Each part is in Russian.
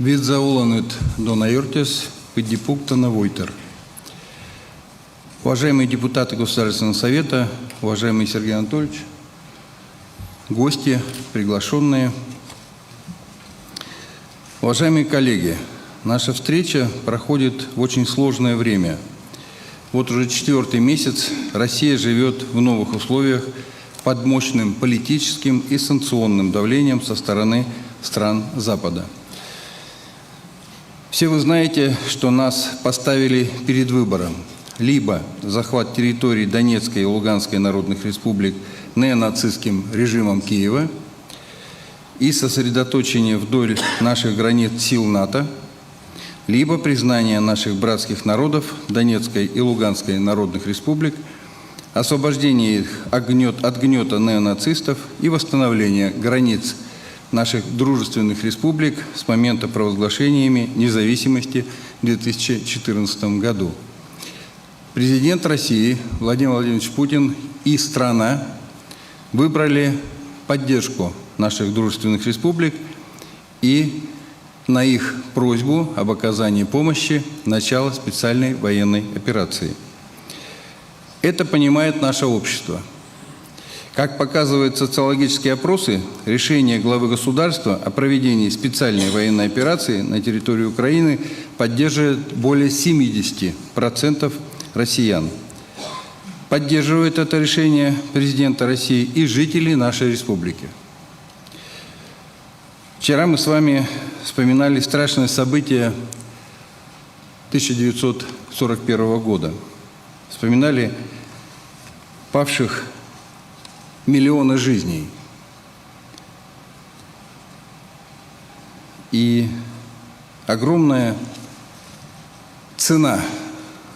Видзауланет Донайортис, Педипуктана Войтер. Уважаемые депутаты Государственного совета, уважаемый Сергей Анатольевич, гости, приглашенные, уважаемые коллеги, наша встреча проходит в очень сложное время. Вот уже 4-й месяц Россия живет в новых условиях под мощным политическим и санкционным давлением со стороны стран Запада. Все вы знаете, что нас поставили перед выбором: либо захват территорий Донецкой и Луганской народных республик неонацистским режимом Киева и сосредоточение вдоль наших границ сил НАТО, либо признание наших братских народов Донецкой и Луганской народных республик, освобождение их от гнета неонацистов и восстановление границ наших дружественных республик с момента провозглашения ими независимости в 2014 году. Президент России Владимир Владимирович Путин и страна выбрали поддержку наших дружественных республик и на их просьбу об оказании помощи начало специальной военной операции. Это понимает наше общество. Как показывают социологические опросы, решение главы государства о проведении специальной военной операции на территории Украины поддерживает более 70% россиян. Поддерживает это решение президента России и жители нашей республики. Вчера мы с вами вспоминали страшное событие 1941 года. Вспоминали павших миллионы жизней. И огромная цена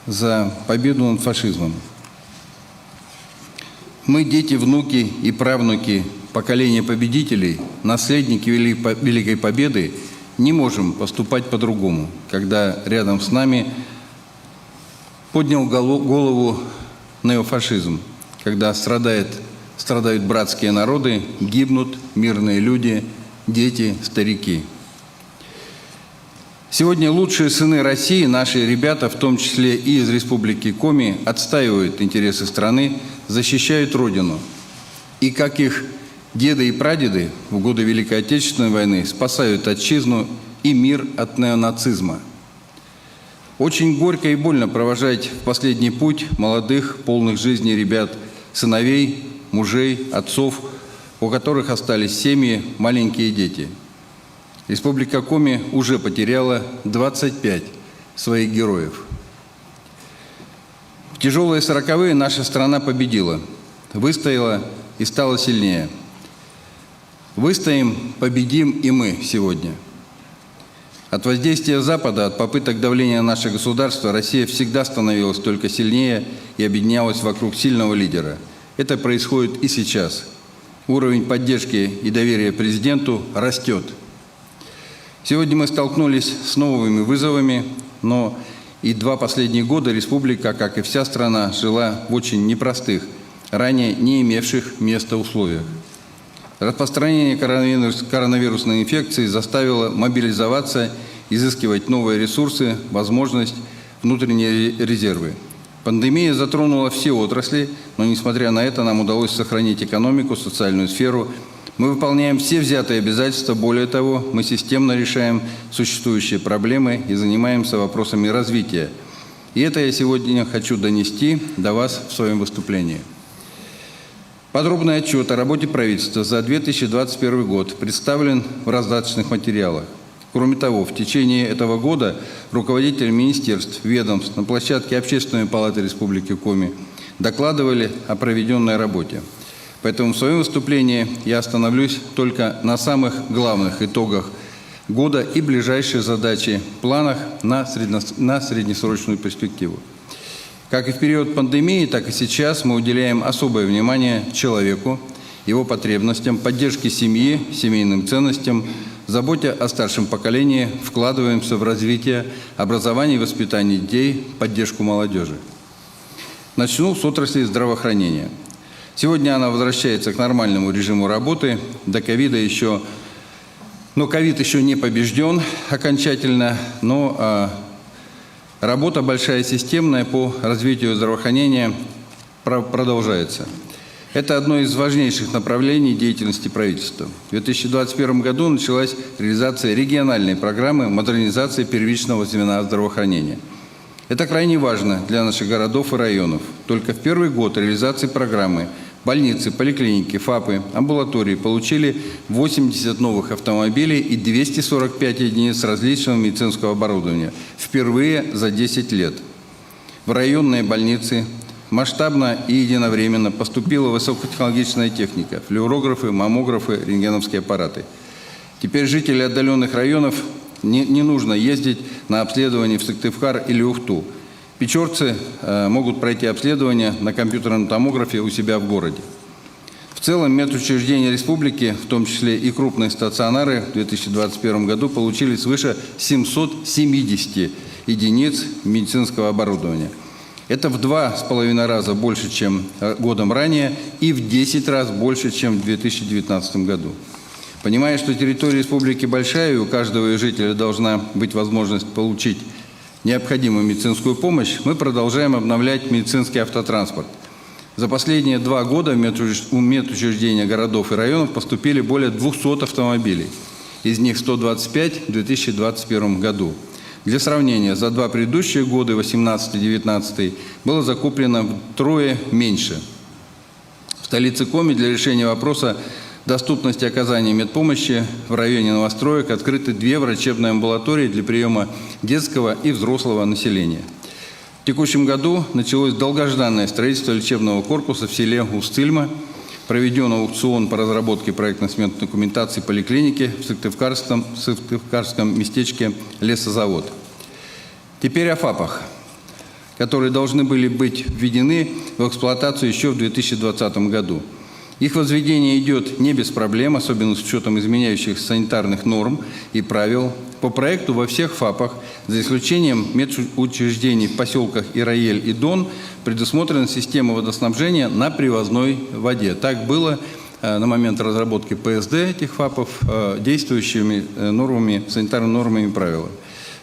за победу над фашизмом. Мы, дети, внуки и правнуки поколения победителей, наследники Великой Победы, не можем поступать по-другому, когда рядом с нами поднял голову неофашизм, когда страдают братские народы, гибнут мирные люди, дети, старики. Сегодня лучшие сыны России, наши ребята, в том числе и из Республики Коми, отстаивают интересы страны, защищают Родину. И как их деды и прадеды в годы Великой Отечественной войны спасают отчизну и мир от неонацизма. Очень горько и больно провожать в последний путь молодых, полных жизни ребят, сыновей, мужей, отцов, у которых остались семьи, маленькие дети. Республика Коми уже потеряла 25 своих героев. В тяжелые 40-е наша страна победила, выстояла и стала сильнее. Выстоим, победим и мы сегодня. От воздействия Запада, от попыток давления на наше государство Россия всегда становилась только сильнее и объединялась вокруг сильного лидера. Это происходит и сейчас. Уровень поддержки и доверия президенту растет. Сегодня мы столкнулись с новыми вызовами, но и 2 последних года республика, как и вся страна, жила в очень непростых, ранее не имевших места условиях. Распространение коронавирусной инфекции заставило мобилизоваться, изыскивать новые ресурсы, возможность, внутренние резервы. Пандемия затронула все отрасли, но, несмотря на это, нам удалось сохранить экономику, социальную сферу. Мы выполняем все взятые обязательства, более того, мы системно решаем существующие проблемы и занимаемся вопросами развития. И это я сегодня хочу донести до вас в своем выступлении. Подробный отчет о работе правительства за 2021 год представлен в раздаточных материалах. Кроме того, в течение этого года руководители министерств, ведомств на площадке Общественной палаты Республики Коми докладывали о проведенной работе. Поэтому в своем выступлении я остановлюсь только на самых главных итогах года и ближайшие задачи, планах на среднесрочную перспективу. Как и в период пандемии, так и сейчас мы уделяем особое внимание человеку, его потребностям, поддержке семьи, семейным ценностям, заботе о старшем поколении, вкладываемся в развитие образования и воспитания детей, поддержку молодежи. Начну с отрасли здравоохранения. Сегодня она возвращается к нормальному режиму работы. До ковида еще Но ковид еще не побежден окончательно, но работа большая, системная по развитию здравоохранения продолжается. Это одно из важнейших направлений деятельности правительства. В 2021 году началась реализация региональной программы модернизации первичного звена здравоохранения. Это крайне важно для наших городов и районов. Только в первый год реализации программы больницы, поликлиники, ФАПы, амбулатории получили 80 новых автомобилей и 245 единиц различного медицинского оборудования. Впервые за 10 лет. В районные больницы масштабно и единовременно поступила высокотехнологичная техника, флюорографы, маммографы, рентгеновские аппараты. Теперь жители отдаленных районов не нужно ездить на обследование в Сыктывкар или Ухту. Печорцы могут пройти обследование на компьютерном томографе у себя в городе. В целом медучреждения республики, в том числе и крупные стационары, в 2021 году получили свыше 770 единиц медицинского оборудования. Это в 2,5 раза больше, чем годом ранее, и в 10 раз больше, чем в 2019 году. Понимая, что территория республики большая, и у каждого жителя должна быть возможность получить необходимую медицинскую помощь, мы продолжаем обновлять медицинский автотранспорт. За последние 2 года в медучреждения городов и районов поступили более 200 автомобилей. Из них 125 в 2021 году. Для сравнения, за 2 предыдущие годы, 2018 и 2019, было закуплено втрое меньше. В столице Коми для решения вопроса доступности оказания медпомощи в районе новостроек открыты 2 врачебные амбулатории для приема детского и взрослого населения. В текущем году началось долгожданное строительство лечебного корпуса в селе Устыльма, проведен аукцион по разработке проектно-сметной документации поликлиники в Сыктывкарском местечке Лесозавод. Теперь о ФАПах, которые должны были быть введены в эксплуатацию еще в 2020 году. Их возведение идет не без проблем, особенно с учетом изменяющихся санитарных норм и правил. По проекту во всех ФАПах, за исключением медучреждений в поселках Ираель и Дон, предусмотрена система водоснабжения на привозной воде. Так было на момент разработки ПСД этих ФАПов действующими нормами, санитарными нормами и правилами.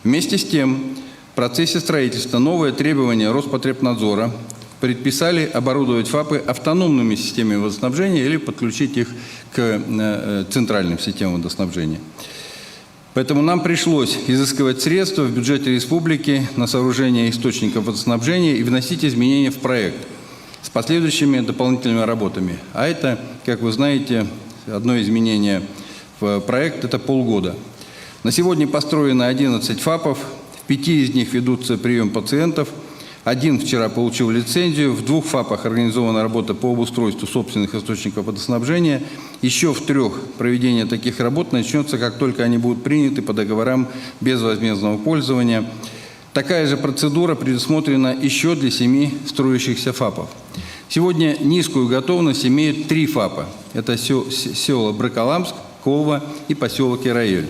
Вместе с тем, в процессе строительства новые требования Роспотребнадзора предписали оборудовать ФАПы автономными системами водоснабжения или подключить их к центральным системам водоснабжения. Поэтому нам пришлось изыскивать средства в бюджете республики на сооружение источников водоснабжения и вносить изменения в проект с последующими дополнительными работами. А это, как вы знаете, одно изменение в проект – это полгода. На сегодня построено 11 ФАПов, в 5 из них ведутся прием пациентов. 1 вчера получил лицензию, в 2 ФАПах организована работа по обустройству собственных источников водоснабжения. Еще в 3 проведение таких работ начнется, как только они будут приняты по договорам безвозмездного пользования. Такая же процедура предусмотрена еще для 7 строящихся ФАПов. Сегодня низкую готовность имеют 3 ФАПа. Это села Браколамск, Колва и поселок Ираель.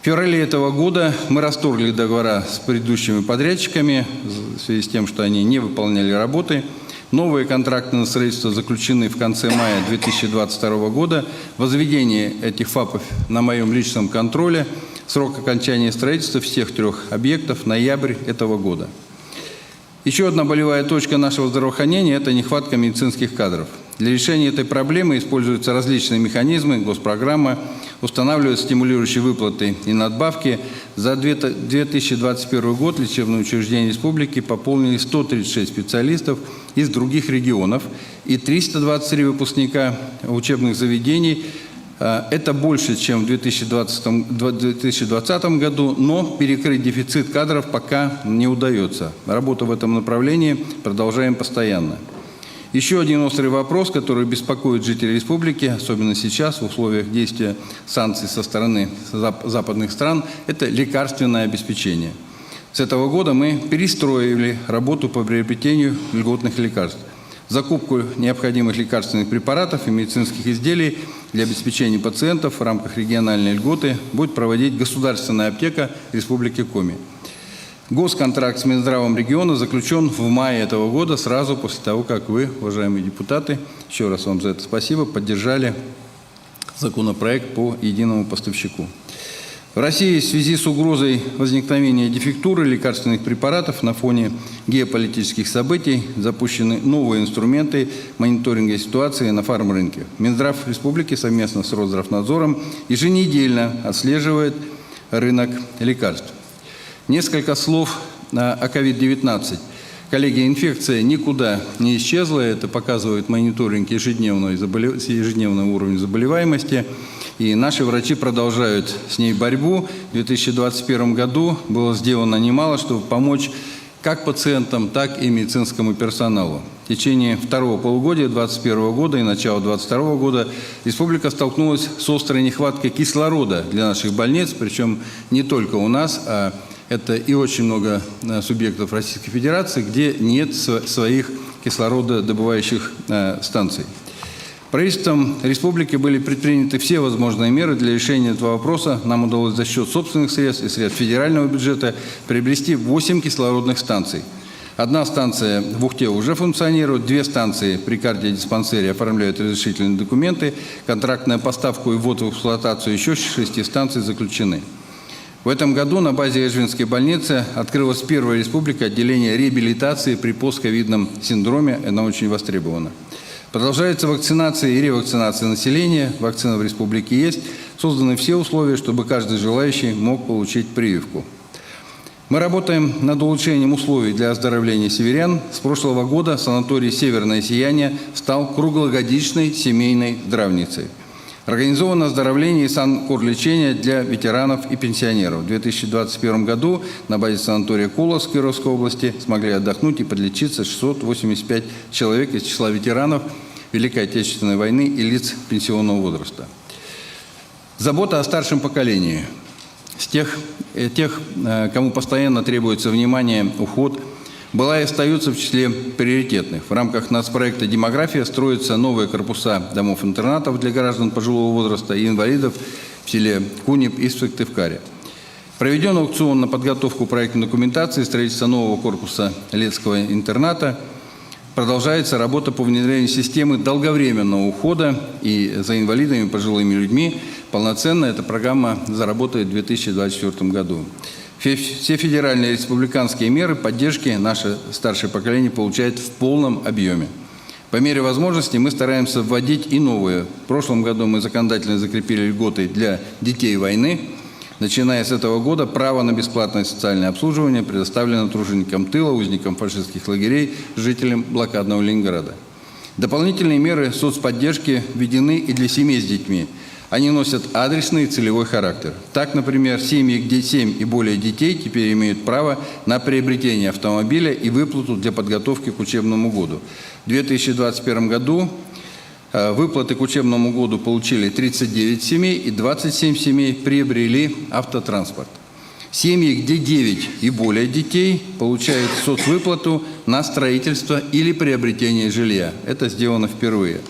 В феврале этого года мы расторгли договора с предыдущими подрядчиками в связи с тем, что они не выполняли работы. Новые контракты на строительство заключены в конце мая 2022 года. Возведение этих ФАПов на моем личном контроле. Срок окончания строительства всех 3 объектов – ноябрь этого года. Еще одна болевая точка нашего здравоохранения – это нехватка медицинских кадров. Для решения этой проблемы используются различные механизмы, госпрограмма, устанавливают стимулирующие выплаты и надбавки. За 2021 год лечебные учреждения республики пополнили 136 специалистов из других регионов и 323 выпускника учебных заведений. Это больше, чем в 2020 году, но перекрыть дефицит кадров пока не удается. Работу в этом направлении продолжаем постоянно. Еще один острый вопрос, который беспокоит жителей республики, особенно сейчас, в условиях действия санкций со стороны западных стран, это лекарственное обеспечение. С этого года мы перестроили работу по приобретению льготных лекарств. Закупку необходимых лекарственных препаратов и медицинских изделий для обеспечения пациентов в рамках региональной льготы будет проводить государственная аптека Республики Коми. Госконтракт с Минздравом региона заключен в мае этого года, сразу после того, как вы, уважаемые депутаты, еще раз вам за это спасибо, поддержали законопроект по единому поставщику. В России в связи с угрозой возникновения дефектуры лекарственных препаратов на фоне геополитических событий запущены новые инструменты мониторинга ситуации на фармрынке. Минздрав Республики совместно с Росздравнадзором еженедельно отслеживает рынок лекарств. Несколько слов о COVID-19. Коллеги, инфекция никуда не исчезла, это показывает мониторинг ежедневного уровня заболеваемости. И наши врачи продолжают с ней борьбу. В 2021 году было сделано немало, чтобы помочь как пациентам, так и медицинскому персоналу. В течение второго полугодия 2021 года и начала 2022 года республика столкнулась с острой нехваткой кислорода для наших больниц, причем не только у нас, а это и очень много субъектов Российской Федерации, где нет своих кислорододобывающих станций. Правительством республики были предприняты все возможные меры для решения этого вопроса. Нам удалось за счет собственных средств и средств федерального бюджета приобрести 8 кислородных станций. Одна станция в Ухте уже функционирует, 2 станции при кардиодиспансере оформляют разрешительные документы, контракт на поставку и ввод в эксплуатацию еще 6 станций заключены. В этом году на базе Эжвинской больницы открылась первая республика отделение реабилитации при постковидном синдроме. Она очень востребована. Продолжается вакцинация и ревакцинация населения. Вакцина в республике есть. Созданы все условия, чтобы каждый желающий мог получить прививку. Мы работаем над улучшением условий для оздоровления северян. С прошлого года санаторий «Северное сияние» стал круглогодичной семейной здравницей. Организовано оздоровление и санкорлечение для ветеранов и пенсионеров. В 2021 году на базе санатория Колос в Кировской области смогли отдохнуть и подлечиться 685 человек из числа ветеранов Великой Отечественной войны и лиц пенсионного возраста. Забота о старшем поколении. С тех, кому постоянно требуется внимание, уход, была и остается в числе приоритетных. В рамках нацпроекта «Демография» строятся новые корпуса домов-интернатов для граждан пожилого возраста и инвалидов в селе Кунеп и Сыктывкаре. Проведен аукцион на подготовку проектной документации строительства нового корпуса Летского интерната. Продолжается работа по внедрению системы долговременного ухода и за инвалидами и пожилыми людьми. Полноценно эта программа заработает в 2024 году. Все федеральные и республиканские меры поддержки наше старшее поколение получает в полном объеме. По мере возможности мы стараемся вводить и новые. В прошлом году мы законодательно закрепили льготы для детей войны. Начиная с этого года право на бесплатное социальное обслуживание предоставлено труженикам тыла, узникам фашистских лагерей, жителям блокадного Ленинграда. Дополнительные меры соцподдержки введены и для семей с детьми. Они носят адресный и целевой характер. Так, например, семьи, где 7 и более детей, теперь имеют право на приобретение автомобиля и выплату для подготовки к учебному году. В 2021 году выплаты к учебному году получили 39 семей и 27 семей приобрели автотранспорт. Семьи, где 9 и более детей, получают соцвыплату на строительство или приобретение жилья. Это сделано впервые.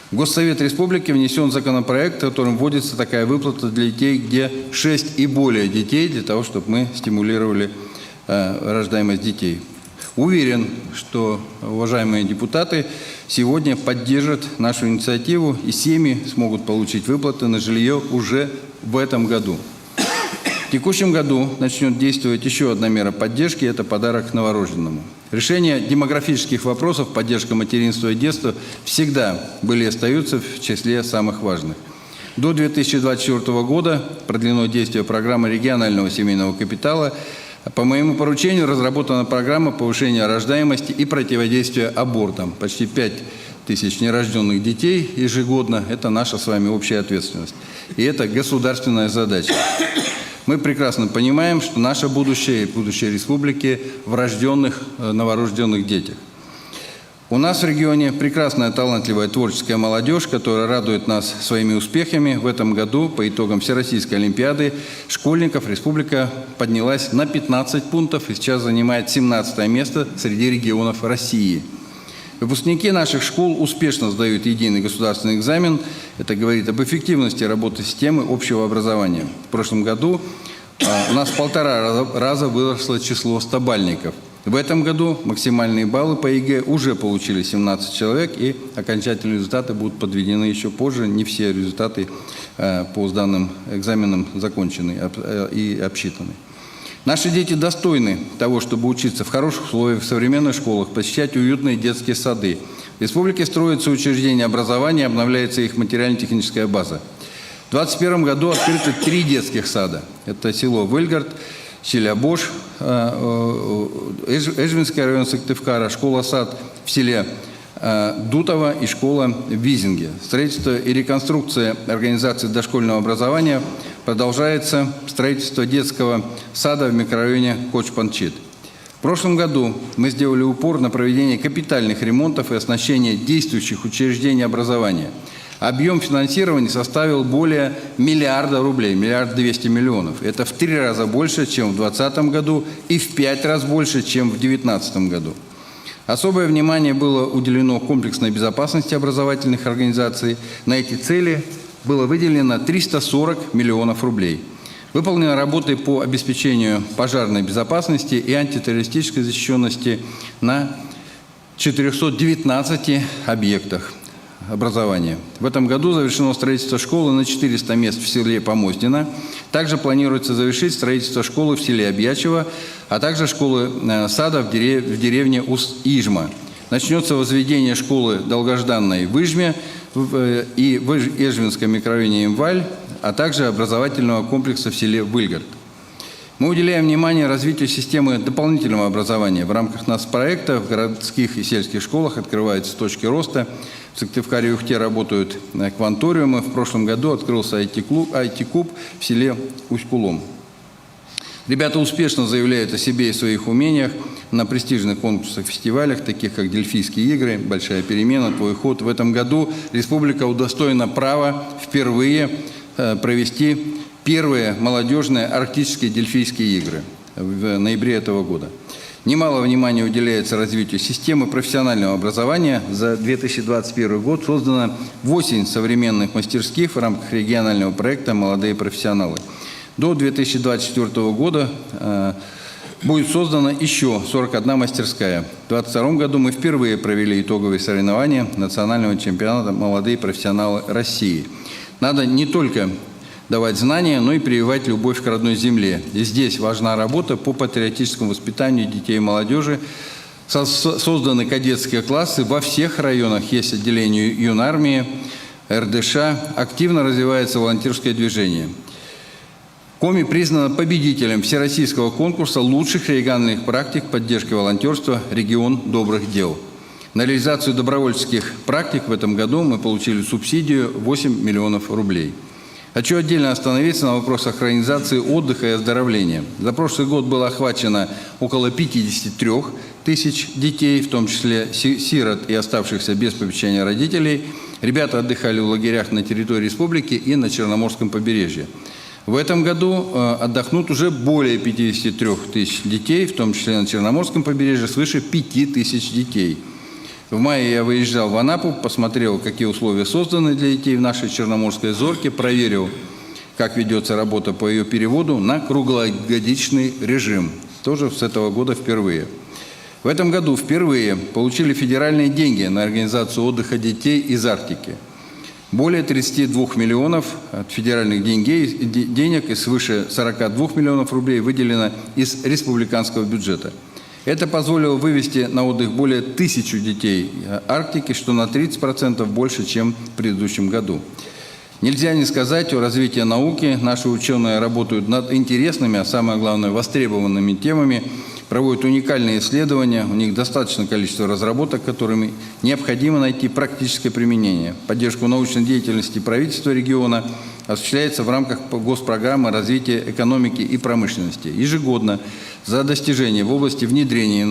В Госсовет Республики внесен законопроект, которым вводится такая выплата для детей, где 6 и более детей, для того, чтобы мы стимулировали рождаемость детей. Уверен, что уважаемые депутаты сегодня поддержат нашу инициативу, и семьи смогут получить выплаты на жилье уже в этом году. В текущем году начнет действовать еще одна мера поддержки – это подарок новорожденному. Решение демографических вопросов, поддержка материнства и детства всегда были и остаются в числе самых важных. До 2024 года продлено действие программы регионального семейного капитала. По моему поручению разработана программа повышения рождаемости и противодействия абортам. Почти 5 тысяч нерожденных детей ежегодно – это наша с вами общая ответственность. И это государственная задача. Мы прекрасно понимаем, что наше будущее и будущее республики в рожденных, новорожденных детях. У нас в регионе прекрасная, талантливая, творческая молодежь, которая радует нас своими успехами. В этом году по итогам Всероссийской олимпиады школьников республика поднялась на 15 пунктов и сейчас занимает 17 место среди регионов России. Выпускники наших школ успешно сдают единый государственный экзамен. Это говорит об эффективности работы системы общего образования. В прошлом году у нас в 1,5 раза выросло число стабальников. В этом году максимальные баллы по ЕГЭ уже получили 17 человек, и окончательные результаты будут подведены еще позже. Не все результаты по сданным экзаменам закончены и обсчитаны. Наши дети достойны того, чтобы учиться в хороших условиях, в современных школах, посещать уютные детские сады. В республике строятся учреждения образования, обновляется их материально-техническая база. В 2021 году открыто 3 детских сада. Это село Выльгард, Челябош, Эжвинский район Сыктывкара, школа-сад в селе Дутово и школа в Визинге. Строительство и реконструкция организации дошкольного образования продолжается. Строительство детского сада в микрорайоне Коч-Панчит. В прошлом году мы сделали упор на проведение капитальных ремонтов и оснащение действующих учреждений образования. Объем финансирования составил более миллиарда рублей, 1 200 000 000. Это в 3 раза больше, чем в 2020 году, и в 5 раз больше, чем в 2019 году. Особое внимание было уделено комплексной безопасности образовательных организаций. На эти цели было выделено 340 миллионов рублей. Выполнены работы по обеспечению пожарной безопасности и антитеррористической защищенности на 419 объектах образования. В этом году завершено строительство школы на 400 мест в селе Помоздино. Также планируется завершить строительство школы в селе Обьячево, а также школы сада в деревне Усть-Ижма. Начнется возведение школы долгожданной в Ижме и в Эжвинском микрорайоне Имваль, а также образовательного комплекса в селе Выльгард. Мы уделяем внимание развитию системы дополнительного образования. В рамках нацпроекта в городских и сельских школах открываются точки роста. В Сыктывкаре и Ухте работают кванториумы. В прошлом году открылся IT-клуб в селе Усть-Кулом. Ребята успешно заявляют о себе и своих умениях на престижных конкурсах, фестивалях, таких как Дельфийские игры, Большая перемена, Твой ход. В этом году республика удостоена права впервые провести первые молодежные арктические Дельфийские игры в ноябре этого года. Немало внимания уделяется развитию системы профессионального образования. За 2021 год создано 8 современных мастерских в рамках регионального проекта «Молодые профессионалы». До 2024 года будет создана еще 41 мастерская. В 2022 году мы впервые провели итоговые соревнования национального чемпионата «Молодые профессионалы России». Надо не только давать знания, но и прививать любовь к родной земле. И здесь важна работа по патриотическому воспитанию детей и молодежи. Созданы кадетские классы во всех районах. Есть отделение юнармии, РДШ. Активно развивается волонтерское движение. Коми признана победителем всероссийского конкурса лучших региональных практик поддержки волонтерства «Регион добрых дел». На реализацию добровольческих практик в этом году мы получили субсидию 8 миллионов рублей. Хочу отдельно остановиться на вопросах организации отдыха и оздоровления. За прошлый год было охвачено около 53 тысяч детей, в том числе сирот и оставшихся без попечения родителей. Ребята отдыхали в лагерях на территории республики и на Черноморском побережье. В этом году отдохнут уже более 53 тысяч детей, в том числе на Черноморском побережье свыше 5 тысяч детей. В мае я выезжал в Анапу, посмотрел, какие условия созданы для детей в нашей Черноморской зорке, проверил, как ведется работа по ее переводу на круглогодичный режим. Тоже с этого года впервые. В этом году впервые получили федеральные деньги на организацию отдыха детей из Арктики. Более 32 миллионов от федеральных денег и свыше 42 миллионов рублей выделено из республиканского бюджета. Это позволило вывести на отдых более 1000 детей Арктики, что на 30% больше, чем в предыдущем году. Нельзя не сказать о развитии науки. Наши ученые работают над интересными, а самое главное, востребованными темами, проводят уникальные исследования, у них достаточное количество разработок, которыми необходимо найти практическое применение. Поддержку научной деятельности правительства региона осуществляется в рамках госпрограммы развития экономики и промышленности. Ежегодно за достижения в области внедрения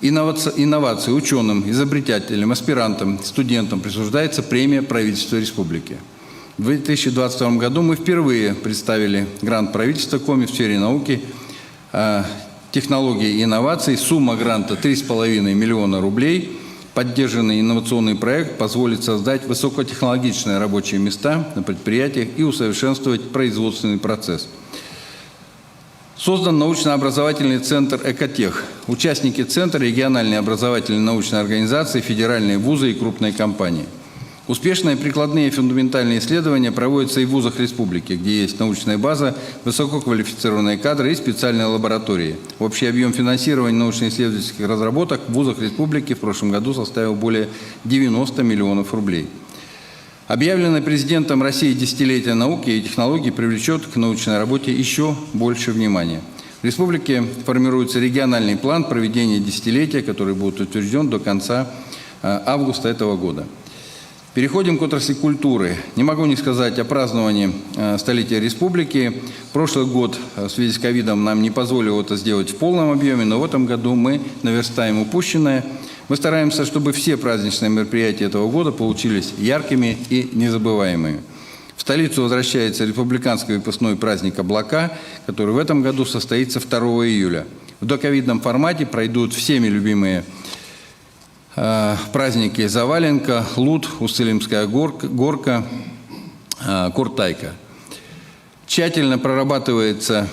инноваций ученым, изобретателям, аспирантам, студентам присуждается премия правительства республики. В 2022 году мы впервые представили грант правительства Коми в сфере науки, технологий и инноваций. Сумма гранта 3,5 миллиона рублей. Поддержанный инновационный проект позволит создать высокотехнологичные рабочие места на предприятиях и усовершенствовать производственный процесс. Создан научно-образовательный центр «Экотех». Участники центра – региональные образовательные научные организации, федеральные вузы и крупные компании. Успешные прикладные и фундаментальные исследования проводятся и в вузах республики, где есть научная база, высококвалифицированные кадры и специальные лаборатории. Общий объем финансирования научно-исследовательских разработок в вузах республики в прошлом году составил более 90 миллионов рублей. Объявленное президентом России десятилетие науки и технологий привлечет к научной работе еще больше внимания. В республике формируется региональный план проведения десятилетия, который будет утвержден до конца августа этого года. Переходим к отрасли культуры. Не могу не сказать о праздновании столетия республики. Прошлый год в связи с ковидом нам не позволил это сделать в полном объеме, но в этом году мы наверстаем упущенное. Мы стараемся, чтобы все праздничные мероприятия этого года получились яркими и незабываемыми. В столицу возвращается республиканский выпускной праздник «Облака», который в этом году состоится 2 июля. В доковидном формате пройдут всеми любимые праздники Заваленка, Луд, Уссылимская горка, Куртайка. Тщательно прорабатывается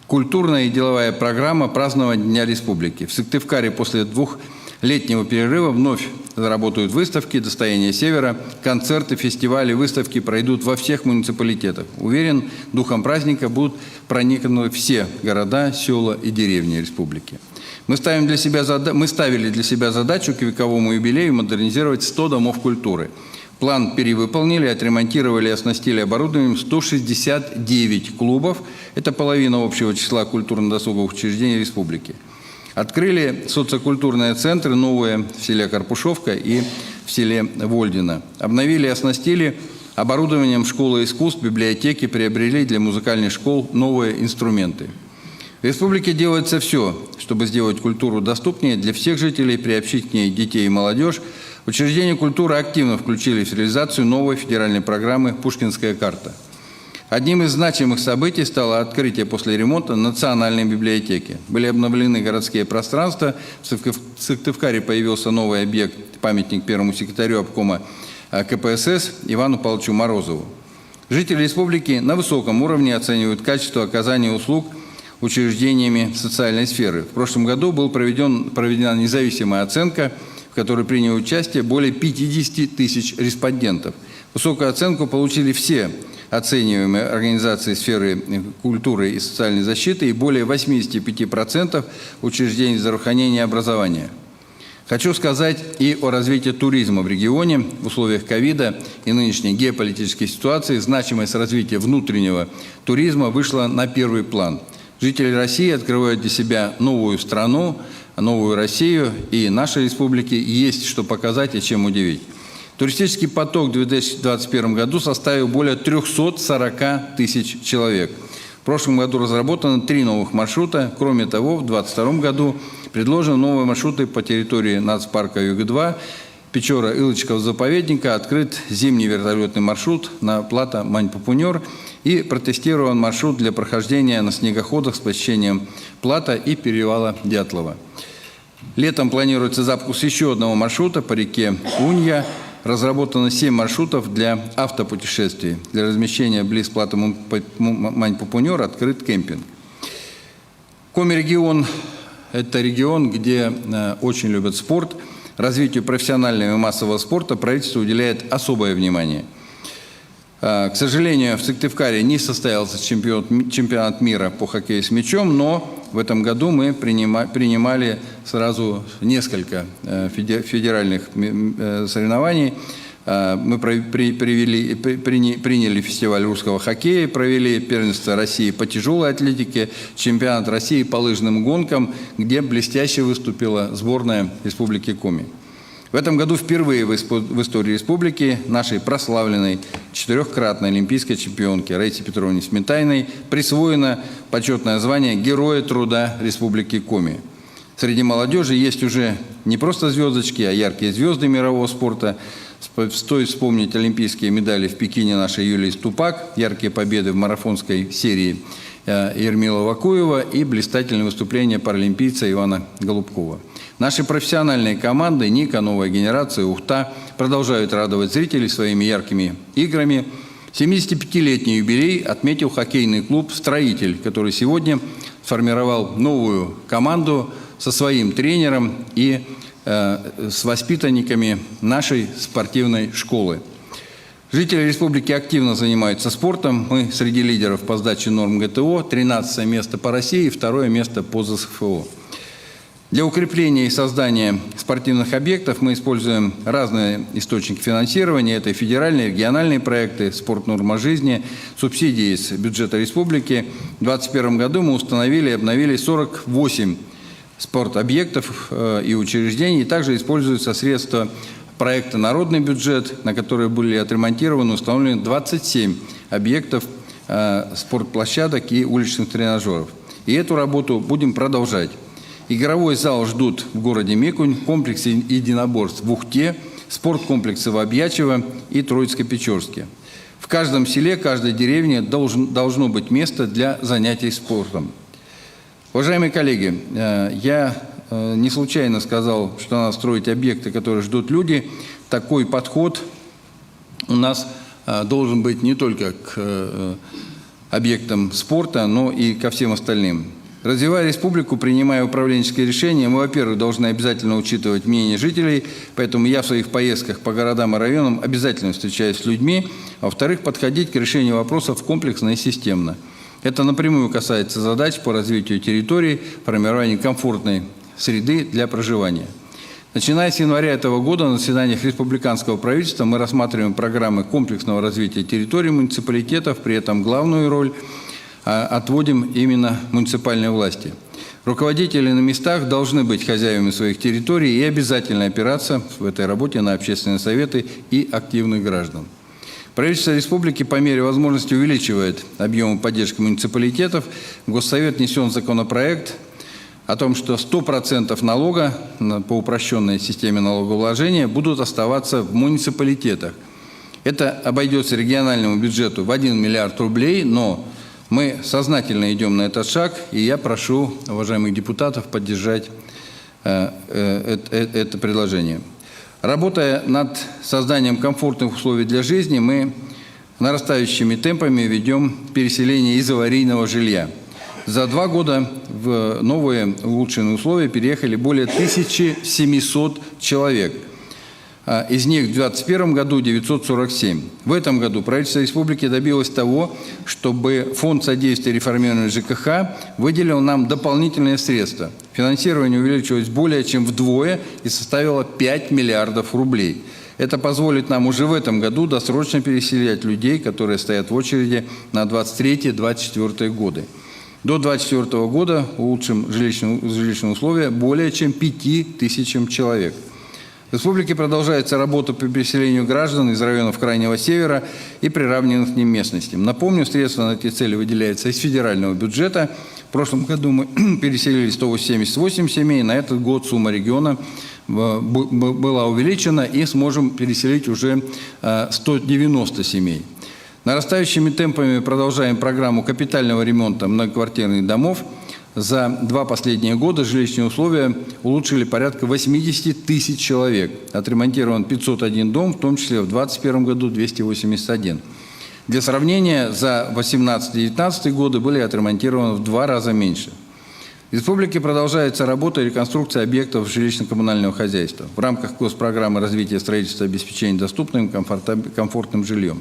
культурная и деловая программа празднования Дня Республики. В Сыктывкаре после двухлетнего перерыва вновь заработают выставки «Достояние Севера», концерты, фестивали, выставки пройдут во всех муниципалитетах. Уверен, духом праздника будут проникнуты все города, села и деревни республики. Мы ставили для себя задачу к вековому юбилею модернизировать 100 домов культуры. План перевыполнили, отремонтировали и оснастили оборудованием 169 клубов. Это половина общего числа культурно-досуговых учреждений республики. Открыли социокультурные центры, новые в селе Карпушевка и в селе Вольдино. Обновили и оснастили оборудованием школы искусств, библиотеки, приобрели для музыкальных школ новые инструменты. В республике делается все, чтобы сделать культуру доступнее для всех жителей, приобщить к ней детей и молодежь. Учреждения культуры активно включились в реализацию новой федеральной программы «Пушкинская карта». Одним из значимых событий стало открытие после ремонта Национальной библиотеки. Были обновлены городские пространства, в Сыктывкаре появился новый объект, памятник первому секретарю обкома КПСС Ивану Павловичу Морозову. Жители республики на высоком уровне оценивают качество оказания услуг учреждениями социальной сферы. В прошлом году была проведена независимая оценка, в которой приняли участие более 50 тысяч респондентов. Высокую оценку получили все оцениваемые организации сферы культуры и социальной защиты и более 85% учреждений здравоохранения и образования. Хочу сказать и о развитии туризма в регионе. В условиях ковида и нынешней геополитической ситуации значимость развития внутреннего туризма вышла на первый план. Жители России открывают для себя новую страну, новую Россию, и нашей республике есть что показать и чем удивить. Туристический поток в 2021 году составил более 340 тысяч человек. В прошлом году разработано 3 новых маршрута. Кроме того, в 2022 году предложены новые маршруты по территории нацпарка Юг-2, Печора-Илочского заповедника, открыт зимний вертолетный маршрут на плато Мань-Пупунер и протестирован маршрут для прохождения на снегоходах с посещением плато и перевала Дятлова. Летом планируется запуск еще одного маршрута по реке Унья. Разработано 7 маршрутов для автопутешествий. Для размещения близ плато Мань-Пупунер открыт кемпинг. Коми-регион – это регион, где очень любят спорт. Развитию профессионального и массового спорта правительство уделяет особое внимание. К сожалению, в Сыктывкаре не состоялся чемпионат мира по хоккею с мячом, но в этом году мы принимали сразу несколько федеральных соревнований. Мы приняли фестиваль русского хоккея, провели первенство России по тяжелой атлетике, чемпионат России по лыжным гонкам, где блестяще выступила сборная Республики Коми. В этом году впервые в истории республики нашей прославленной 4-кратной олимпийской чемпионке Раисе Петровне Сметаниной присвоено почетное звание Героя труда Республики Коми. Среди молодежи есть уже не просто звездочки, а яркие звезды мирового спорта. Стоит вспомнить олимпийские медали в Пекине нашей Юлии Ступак, яркие победы в марафонской серии Ермила Вакуева и блистательное выступление паралимпийца Ивана Голубкова. Наши профессиональные команды «Ника», «Новая генерация», «Ухта» продолжают радовать зрителей своими яркими играми. 75-летний юбилей отметил хоккейный клуб «Строитель», который сегодня сформировал новую команду со своим тренером и с воспитанниками нашей спортивной школы. Жители республики активно занимаются спортом. Мы среди лидеров по сдаче норм ГТО, 13 место по России и 2 место по ЗСФО. Для укрепления и создания спортивных объектов мы используем разные источники финансирования. Это федеральные, региональные проекты, спорт норма жизни, субсидии из бюджета республики. В 2021 году мы установили и обновили 48 спортобъектов и учреждений. Также используются средства проекта «Народный бюджет», на которые были отремонтированы и установлены 27 объектов спортплощадок и уличных тренажеров. И эту работу будем продолжать. Игровой зал ждут в городе Микунь, комплексы единоборств в Ухте, спорткомплексы в Обьячево и Троицко-Печорске. В каждом селе, каждой деревне должно быть место для занятий спортом. Уважаемые коллеги, я не случайно сказал, что надо строить объекты, которые ждут люди. Такой подход у нас должен быть не только к объектам спорта, но и ко всем остальным. Развивая республику, принимая управленческие решения, мы, во-первых, должны обязательно учитывать мнение жителей, поэтому я в своих поездках по городам и районам обязательно встречаюсь с людьми, а во-вторых, подходить к решению вопросов комплексно и системно. Это напрямую касается задач по развитию территорий, формированию комфортной среды для проживания. Начиная с января этого года на заседаниях республиканского правительства мы рассматриваем программы комплексного развития территорий муниципалитетов, при этом главную роль отводим именно муниципальной власти. Руководители на местах должны быть хозяевами своих территорий и обязательно опираться в этой работе на общественные советы и активных граждан. Правительство республики по мере возможности увеличивает объемы поддержки муниципалитетов. В Госсовет внесен законопроект о том, что 100% налога по упрощенной системе налогообложения будут оставаться в муниципалитетах. Это обойдется региональному бюджету в 1 миллиард рублей, но мы сознательно идем на этот шаг, и я прошу уважаемых депутатов поддержать это предложение. Работая над созданием комфортных условий для жизни, мы нарастающими темпами ведем переселение из аварийного жилья. За 2 года в новые улучшенные условия переехали более 1700 человек. Из них в 2021 году 947. В этом году правительство республики добилось того, чтобы Фонд содействия реформированию ЖКХ выделил нам дополнительные средства. Финансирование увеличилось более чем вдвое и составило 5 миллиардов рублей. Это позволит нам уже в этом году досрочно переселять людей, которые стоят в очереди на 2023-2024 годы. До 2024 года улучшим жилищные условия более чем 5000 человек. В республике продолжается работа по переселению граждан из районов Крайнего Севера и приравненных к ним местностям. Напомню, средства на эти цели выделяются из федерального бюджета. В прошлом году мы переселили 178 семей. На этот год сумма региона была увеличена, и сможем переселить уже 190 семей. Нарастающими темпами продолжаем программу капитального ремонта многоквартирных домов. За 2 последние года жилищные условия улучшили порядка 80 тысяч человек. Отремонтирован 501 дом, в том числе в 2021 году 281. Для сравнения, за 2018-2019 годы были отремонтированы в 2 раза меньше. В республике продолжается работа и реконструкция объектов жилищно-коммунального хозяйства в рамках госпрограммы развития строительства и обеспечения доступным комфортным жильем.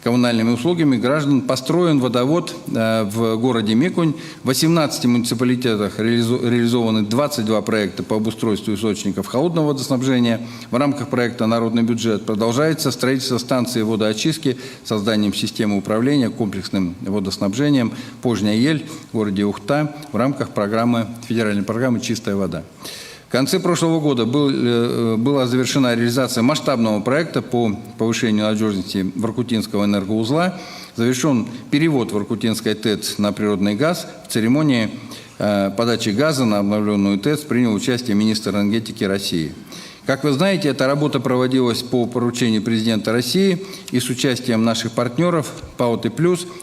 Коммунальными услугами граждан построен водовод в городе Микунь. В 18 муниципалитетах реализованы 22 проекта по обустройству источников холодного водоснабжения. В рамках проекта «Народный бюджет» продолжается строительство станции водоочистки с созданием системы управления комплексным водоснабжением Пожняя Ель в городе Ухта в рамках федеральной программы «Чистая вода». В конце прошлого года была завершена реализация масштабного проекта по повышению надежности Воркутинского энергоузла. Завершен перевод Воркутинской ТЭЦ на природный газ. В церемонии подачи газа на обновленную ТЭЦ принял участие министр энергетики России. Как вы знаете, эта работа проводилась по поручению президента России и с участием наших партнеров ПАО «Т+»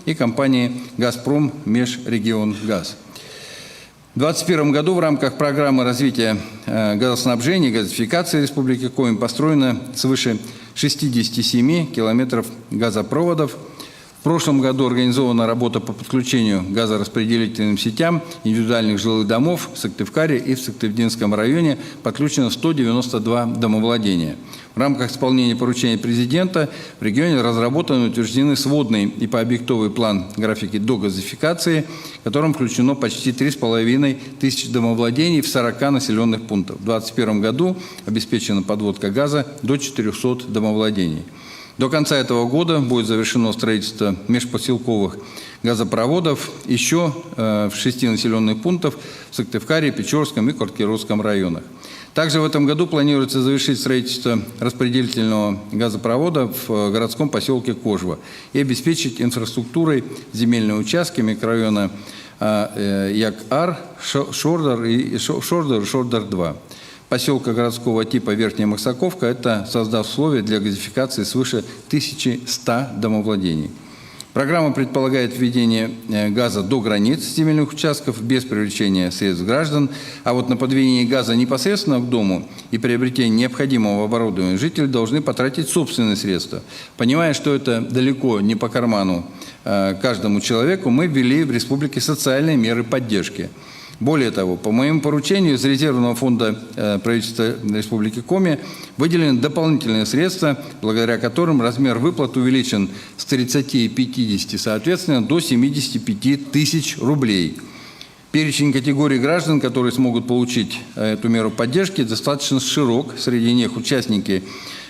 и компании «Газпром Межрегионгаз». В 2021 году в рамках программы развития газоснабжения и газификации Республики Коми построено свыше 67 километров газопроводов. В прошлом году организована работа по подключению к газораспределительным сетям индивидуальных жилых домов в Сыктывкаре и в Сыктывдинском районе подключено 192 домовладения. В рамках исполнения поручения президента в регионе разработаны и утверждены сводный и пообъектовый план графики догазификации, в котором включено почти 3500 домовладений в 40 населенных пунктах. В 2021 году обеспечена подводка газа до 400 домовладений. До конца этого года будет завершено строительство межпоселковых газопроводов еще в 6 населенных пунктах в Сыктывкаре, Печорском и Корткеросском районах. Также в этом году планируется завершить строительство распределительного газопровода в городском поселке Кожва и обеспечить инфраструктурой земельные участки микрорайона Як-Ар, Шордар и Шордар-2. Поселка городского типа Верхняя Максаковка, это создав условия для газификации свыше 1100 домовладений. Программа предполагает введение газа до границ земельных участков без привлечения средств граждан, а вот на подведение газа непосредственно к дому и приобретение необходимого оборудования жители должны потратить собственные средства. Понимая, что это далеко не по карману каждому человеку, мы ввели в республике социальные меры поддержки. Более того, по моему поручению из резервного фонда правительства Республики Коми выделены дополнительные средства, благодаря которым размер выплат увеличен с 30 и 50, соответственно, до 75 тысяч рублей. Перечень категорий граждан, которые смогут получить эту меру поддержки, достаточно широк. Среди них участники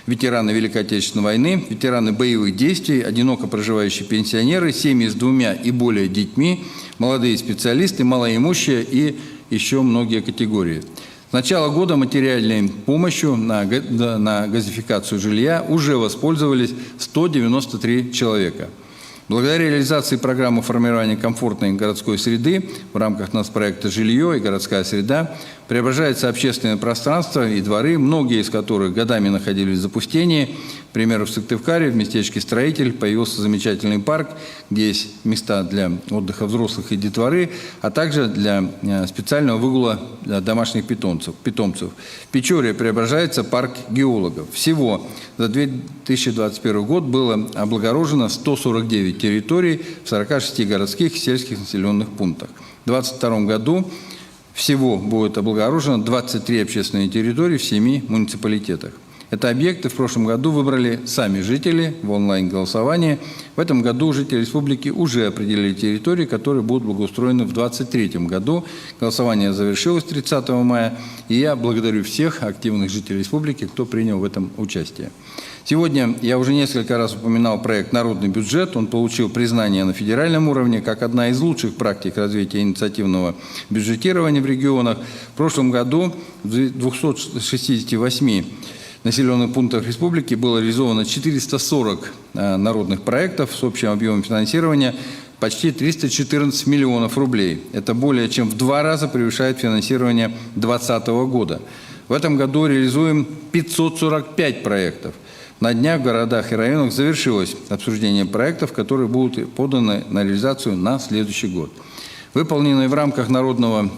ветераны Великой Отечественной войны, ветераны боевых действий, одиноко проживающие пенсионеры, семьи с 2 и более детьми, молодые специалисты, малоимущие и еще многие категории. С начала года материальной помощью на газификацию жилья уже воспользовались 193 человека. Благодаря реализации программы формирования комфортной городской среды в рамках нацпроекта «Жилье и городская среда» преображается общественное пространство и дворы, многие из которых годами находились в запустении. К примеру, в Сыктывкаре, в местечке Строитель, появился замечательный парк, где есть места для отдыха взрослых и детворы, а также для специального выгула для домашних питомцев. В Печоре преображается парк геологов. Всего за 2021 год было облагорожено 149 территорий в 46 городских и сельских населенных пунктах. В 2022 году всего будет облагорожено 23 общественные территории в 7 муниципалитетах. Это объекты в прошлом году выбрали сами жители в онлайн-голосовании. В этом году жители республики уже определили территории, которые будут благоустроены в 2023 году. Голосование завершилось 30 мая, и я благодарю всех активных жителей республики, кто принял в этом участие. Сегодня я уже несколько раз упоминал проект «Народный бюджет». Он получил признание на федеральном уровне как одна из лучших практик развития инициативного бюджетирования в регионах. В прошлом году в 268 населенных пунктах республики было реализовано 440 народных проектов с общим объемом финансирования почти 314 миллионов рублей. Это более чем в 2 раза превышает финансирование 2020 года. В этом году реализуем 545 проектов. На днях в городах и районах завершилось обсуждение проектов, которые будут поданы на реализацию на следующий год. Выполненные в рамках народного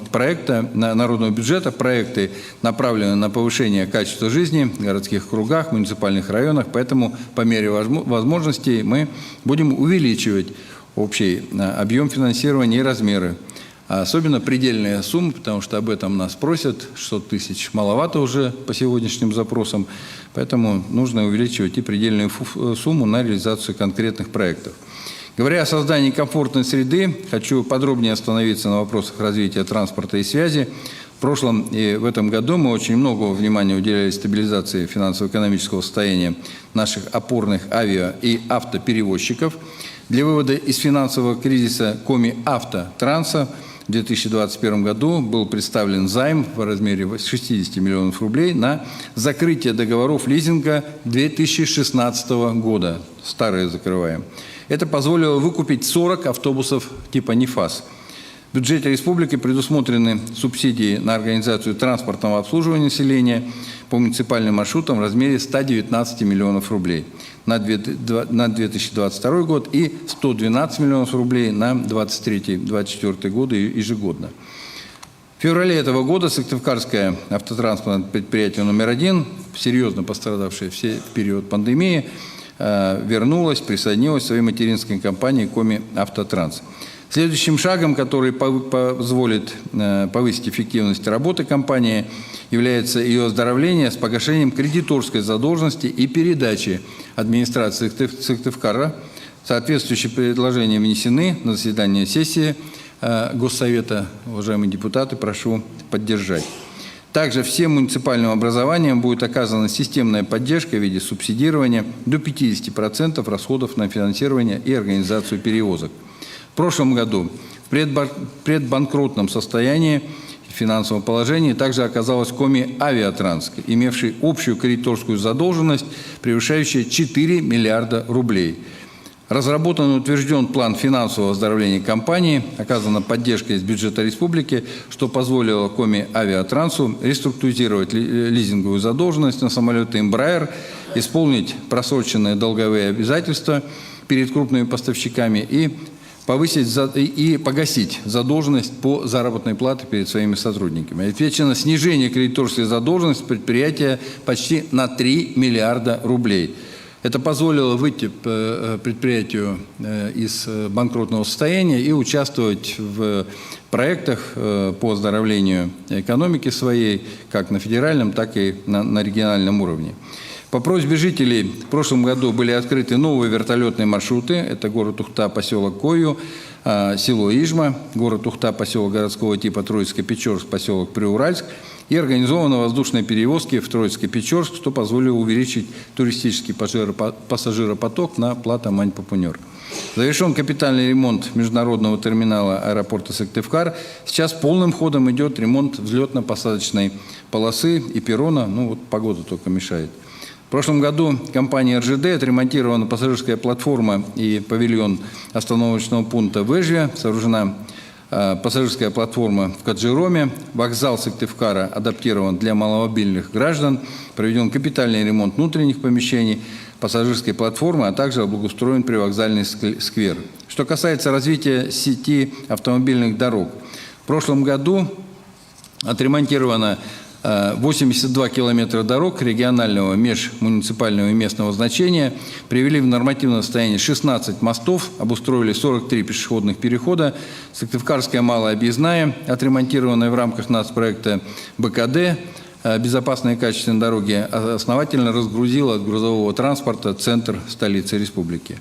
бюджета проекты направлены на повышение качества жизни в городских округах, муниципальных районах, поэтому по мере возможностей мы будем увеличивать общий объем финансирования и размеры. Особенно предельные суммы, потому что об этом нас просят, 600 тысяч маловато уже по сегодняшним запросам, поэтому нужно увеличивать и предельную сумму на реализацию конкретных проектов. Говоря о создании комфортной среды, хочу подробнее остановиться на вопросах развития транспорта и связи. В прошлом и в этом году мы очень много внимания уделяли стабилизации финансово-экономического состояния наших опорных авиа- и автоперевозчиков. Для вывода из финансового кризиса Коми-Автотранса в 2021 году был представлен займ в размере 60 миллионов рублей на закрытие договоров лизинга 2016 года. Старые закрываем. Это позволило выкупить 40 автобусов типа НИФАС. В бюджете республики предусмотрены субсидии на организацию транспортного обслуживания населения по муниципальным маршрутам в размере 119 миллионов рублей на 2022 год и 112 миллионов рублей на 2023-2024 годы ежегодно. В феврале этого года Сыктывкарское автотранспортное предприятие номер 1 серьезно пострадавшая в период пандемии, вернулась, присоединилась к своей материнской компании Коми Автотранс. Следующим шагом, который позволит повысить эффективность работы компании, является ее оздоровление с погашением кредиторской задолженности и передачи администрации Сыктывкара. Соответствующие предложения внесены на заседание сессии Госсовета. Уважаемые депутаты, прошу поддержать. Также всем муниципальным образованиям будет оказана системная поддержка в виде субсидирования до 50% расходов на финансирование и организацию перевозок. В прошлом году в предбанкротном состоянии финансового положения также оказалась Коми Авиатранс, имевший общую кредиторскую задолженность, превышающую 4 миллиарда рублей. Разработан и утвержден план финансового оздоровления компании, оказана поддержка из бюджета республики, что позволило Коми Авиатрансу реструктуризировать лизинговую задолженность на самолеты Embraer, исполнить просроченные долговые обязательства перед крупными поставщиками и погасить задолженность по заработной плате перед своими сотрудниками. Отвечено снижение кредиторской задолженности предприятия почти на 3 миллиарда рублей. Это позволило выйти предприятию из банкротного состояния и участвовать в проектах по оздоровлению экономики своей, как на федеральном, так и на региональном уровне. По просьбе жителей в прошлом году были открыты новые вертолетные маршруты. Это город Ухта, поселок Кою, село Ижма, город Ухта, поселок городского типа Троицко-Печорск, поселок Приуральск. И организованы воздушные перевозки в Троицко-Печорск, что позволило увеличить туристический пассажиропоток на Плато Мань-Папунер. Завершен капитальный ремонт международного терминала аэропорта Сыктывкар. Сейчас полным ходом идет ремонт взлетно-посадочной полосы и перрона. Ну вот погода только мешает. В прошлом году компания РЖД отремонтирована пассажирская платформа и павильон остановочного пункта в Эжве. Сооружена пассажирская платформа в Каджироме. Вокзал Сыктывкара адаптирован для маломобильных граждан. Проведен капитальный ремонт внутренних помещений пассажирской платформы, а также облагоустроен привокзальный сквер. Что касается развития сети автомобильных дорог. В прошлом году отремонтировано 82 километра дорог регионального, межмуниципального и местного значения, привели в нормативное состояние 16 мостов, обустроили 43 пешеходных перехода. Сыктывкарская малая объездная, отремонтированная в рамках нацпроекта БКД, безопасные и качественные дороги, основательно разгрузила от грузового транспорта центр столицы республики.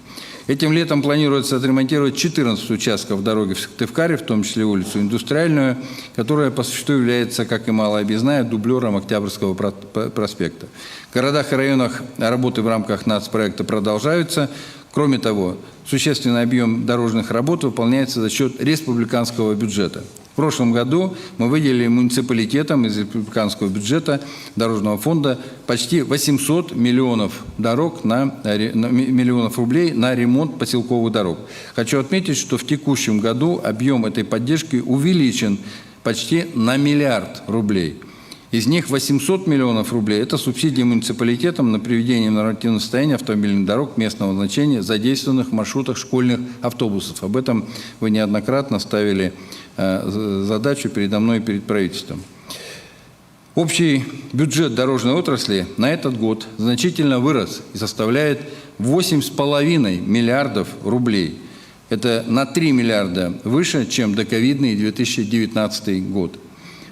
Этим летом планируется отремонтировать 14 участков дороги в Сыктывкаре, в том числе улицу Индустриальную, которая по существу является, как и малая объездная, дублером Октябрьского проспекта. В городах и районах работы в рамках нацпроекта продолжаются. Кроме того, существенный объем дорожных работ выполняется за счет республиканского бюджета. В прошлом году мы выделили муниципалитетам из республиканского бюджета дорожного фонда почти 800 миллионов рублей на ремонт поселковых дорог. Хочу отметить, что в текущем году объем этой поддержки увеличен почти на 1 миллиард рублей. Из них 800 миллионов рублей – это субсидии муниципалитетам на приведение в нормативное состояние автомобильных дорог местного значения, задействованных в маршрутах школьных автобусов. Об этом вы неоднократно ставили задачу передо мной и перед правительством. Общий бюджет дорожной отрасли на этот год значительно вырос и составляет 8,5 миллиардов рублей. Это на 3 миллиарда выше, чем доковидный 2019 год.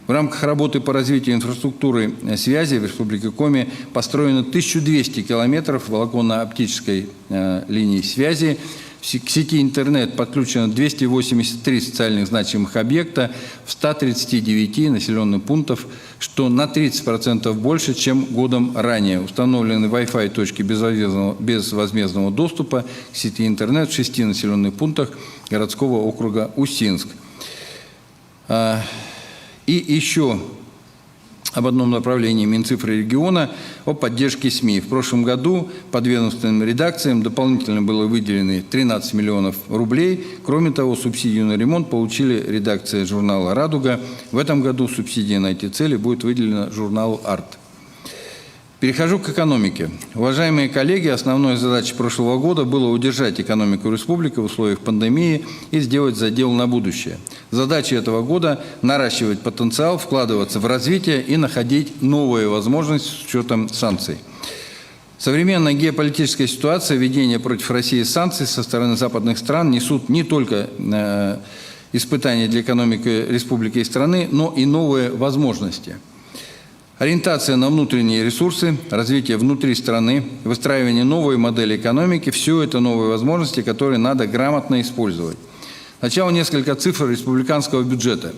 В рамках работы по развитию инфраструктуры связи в Республике Коми построено 1200 километров волоконно-оптической линии связи. К сети интернет подключено 283 социальных значимых объекта в 139 населенных пунктах, что на 30% больше, чем годом ранее. Установлены Wi-Fi точки безвозмездного доступа к сети интернет в 6 населенных пунктах городского округа Усинск. И еще об одном направлении Минцифры региона о поддержке СМИ. В прошлом году подведомственным редакциям дополнительно было выделено 13 миллионов рублей. Кроме того, субсидию на ремонт получили редакция журнала «Радуга». В этом году субсидия на эти цели будет выделена журналу «Арт». Перехожу к экономике. Уважаемые коллеги, основной задачей прошлого года было удержать экономику республики в условиях пандемии и сделать задел на будущее. Задача этого года – наращивать потенциал, вкладываться в развитие и находить новые возможности с учетом санкций. Современная геополитическая ситуация, введение против России санкций со стороны западных стран несут не только испытания для экономики республики и страны, но и новые возможности. Ориентация на внутренние ресурсы, развитие внутри страны, выстраивание новой модели экономики – все это новые возможности, которые надо грамотно использовать. Сначала несколько цифр республиканского бюджета.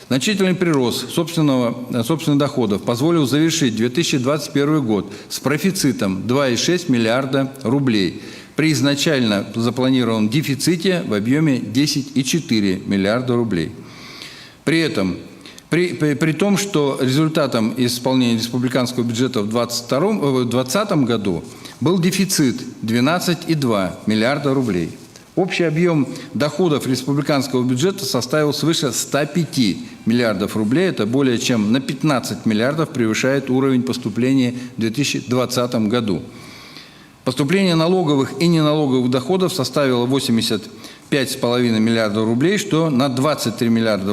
Значительный прирост собственных доходов позволил завершить 2021 год с профицитом 2,6 миллиарда рублей при изначально запланированном дефиците в объеме 10,4 миллиарда рублей. При этом, при том, что результатом исполнения республиканского бюджета в 2020 году был дефицит 12,2 миллиарда рублей. Общий объем доходов республиканского бюджета составил свыше 105 миллиардов рублей. Это более чем на 15 миллиардов превышает уровень поступления в 2020 году. Поступление налоговых и неналоговых доходов составило 85,5 миллиардов рублей, что на 23 миллиарда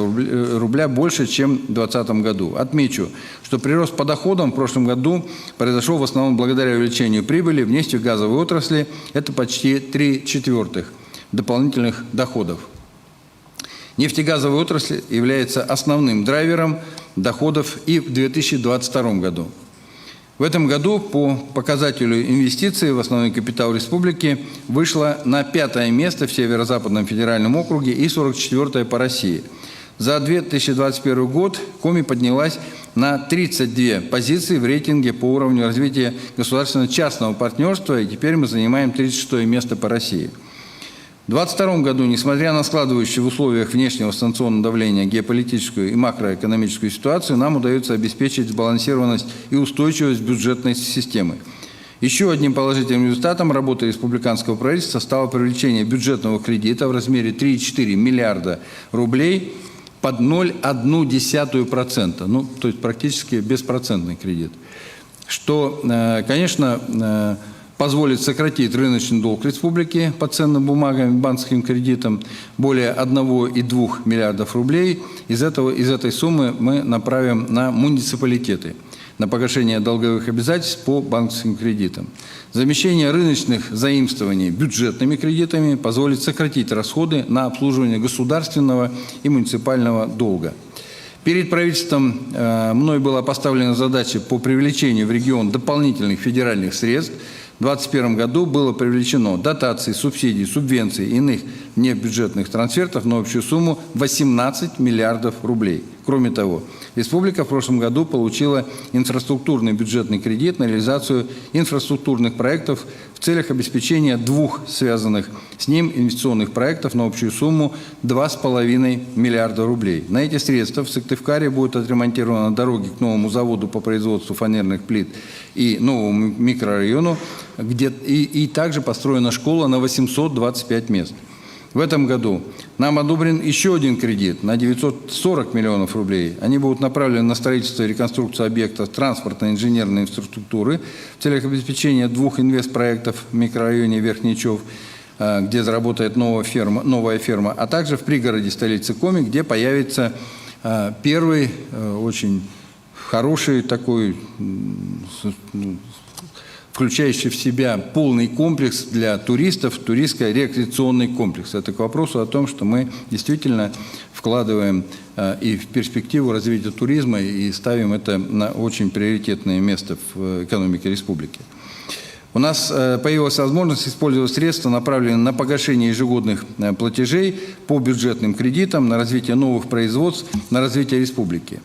рубля больше, чем в 2020 году. Отмечу, что прирост по доходам в прошлом году произошел в основном благодаря увеличению прибыли в нефтегазовой отрасли. Это почти 3/4 дополнительных доходов. Нефтегазовая отрасль является основным драйвером доходов и в 2022 году. В этом году по показателю инвестиций в основной капитал республики вышло на 5-е место в Северо-Западном федеральном округе и 44-е по России. За 2021 год Коми поднялась на 32 позиции в рейтинге по уровню развития государственно-частного партнерства, и теперь мы занимаем 36-е место по России. В 2022 году, несмотря на складывающую в условиях внешнего санкционного давления геополитическую и макроэкономическую ситуацию, нам удается обеспечить сбалансированность и устойчивость бюджетной системы. Еще одним положительным результатом работы республиканского правительства стало привлечение бюджетного кредита в размере 3,4 миллиарда рублей под 0,1%, ну, то есть практически беспроцентный кредит, что, конечно, позволит сократить рыночный долг республики по ценным бумагам и банковским кредитам более 1,2 миллиардов рублей. Из этой суммы мы направим на муниципалитеты, на погашение долговых обязательств по банковским кредитам. Замещение рыночных заимствований бюджетными кредитами позволит сократить расходы на обслуживание государственного и муниципального долга. Перед правительством мной была поставлена задача по привлечению в регион дополнительных федеральных средств. В 2021 году было привлечено дотаций, субсидий, субвенций и иных небюджетных трансфертов на общую сумму 18 миллиардов рублей. Кроме того, республика в прошлом году получила инфраструктурный бюджетный кредит на реализацию инфраструктурных проектов в целях обеспечения 2 связанных с ним инвестиционных проектов на общую сумму 2,5 миллиарда рублей. На эти средства в Сыктывкаре будут отремонтированы дороги к новому заводу по производству фанерных плит и новому микрорайону, где и также построена школа на 825 мест. В этом году нам одобрен еще один кредит на 940 миллионов рублей. Они будут направлены на строительство и реконструкцию объектов транспортной и инженерной инфраструктуры в целях обеспечения 2 инвестпроектов в микрорайоне Верхний Чов, где заработает новая ферма, а также в пригороде столицы Коми, где появится первый очень хороший такой, включающий в себя полный комплекс для туристов, туристско-рекреационный комплекс. Это к вопросу о том, что мы действительно вкладываем и в перспективу развития туризма и ставим это на очень приоритетное место в экономике республики. У нас появилась возможность использовать средства, направленные на погашение ежегодных платежей по бюджетным кредитам, на развитие новых производств, на развитие республики.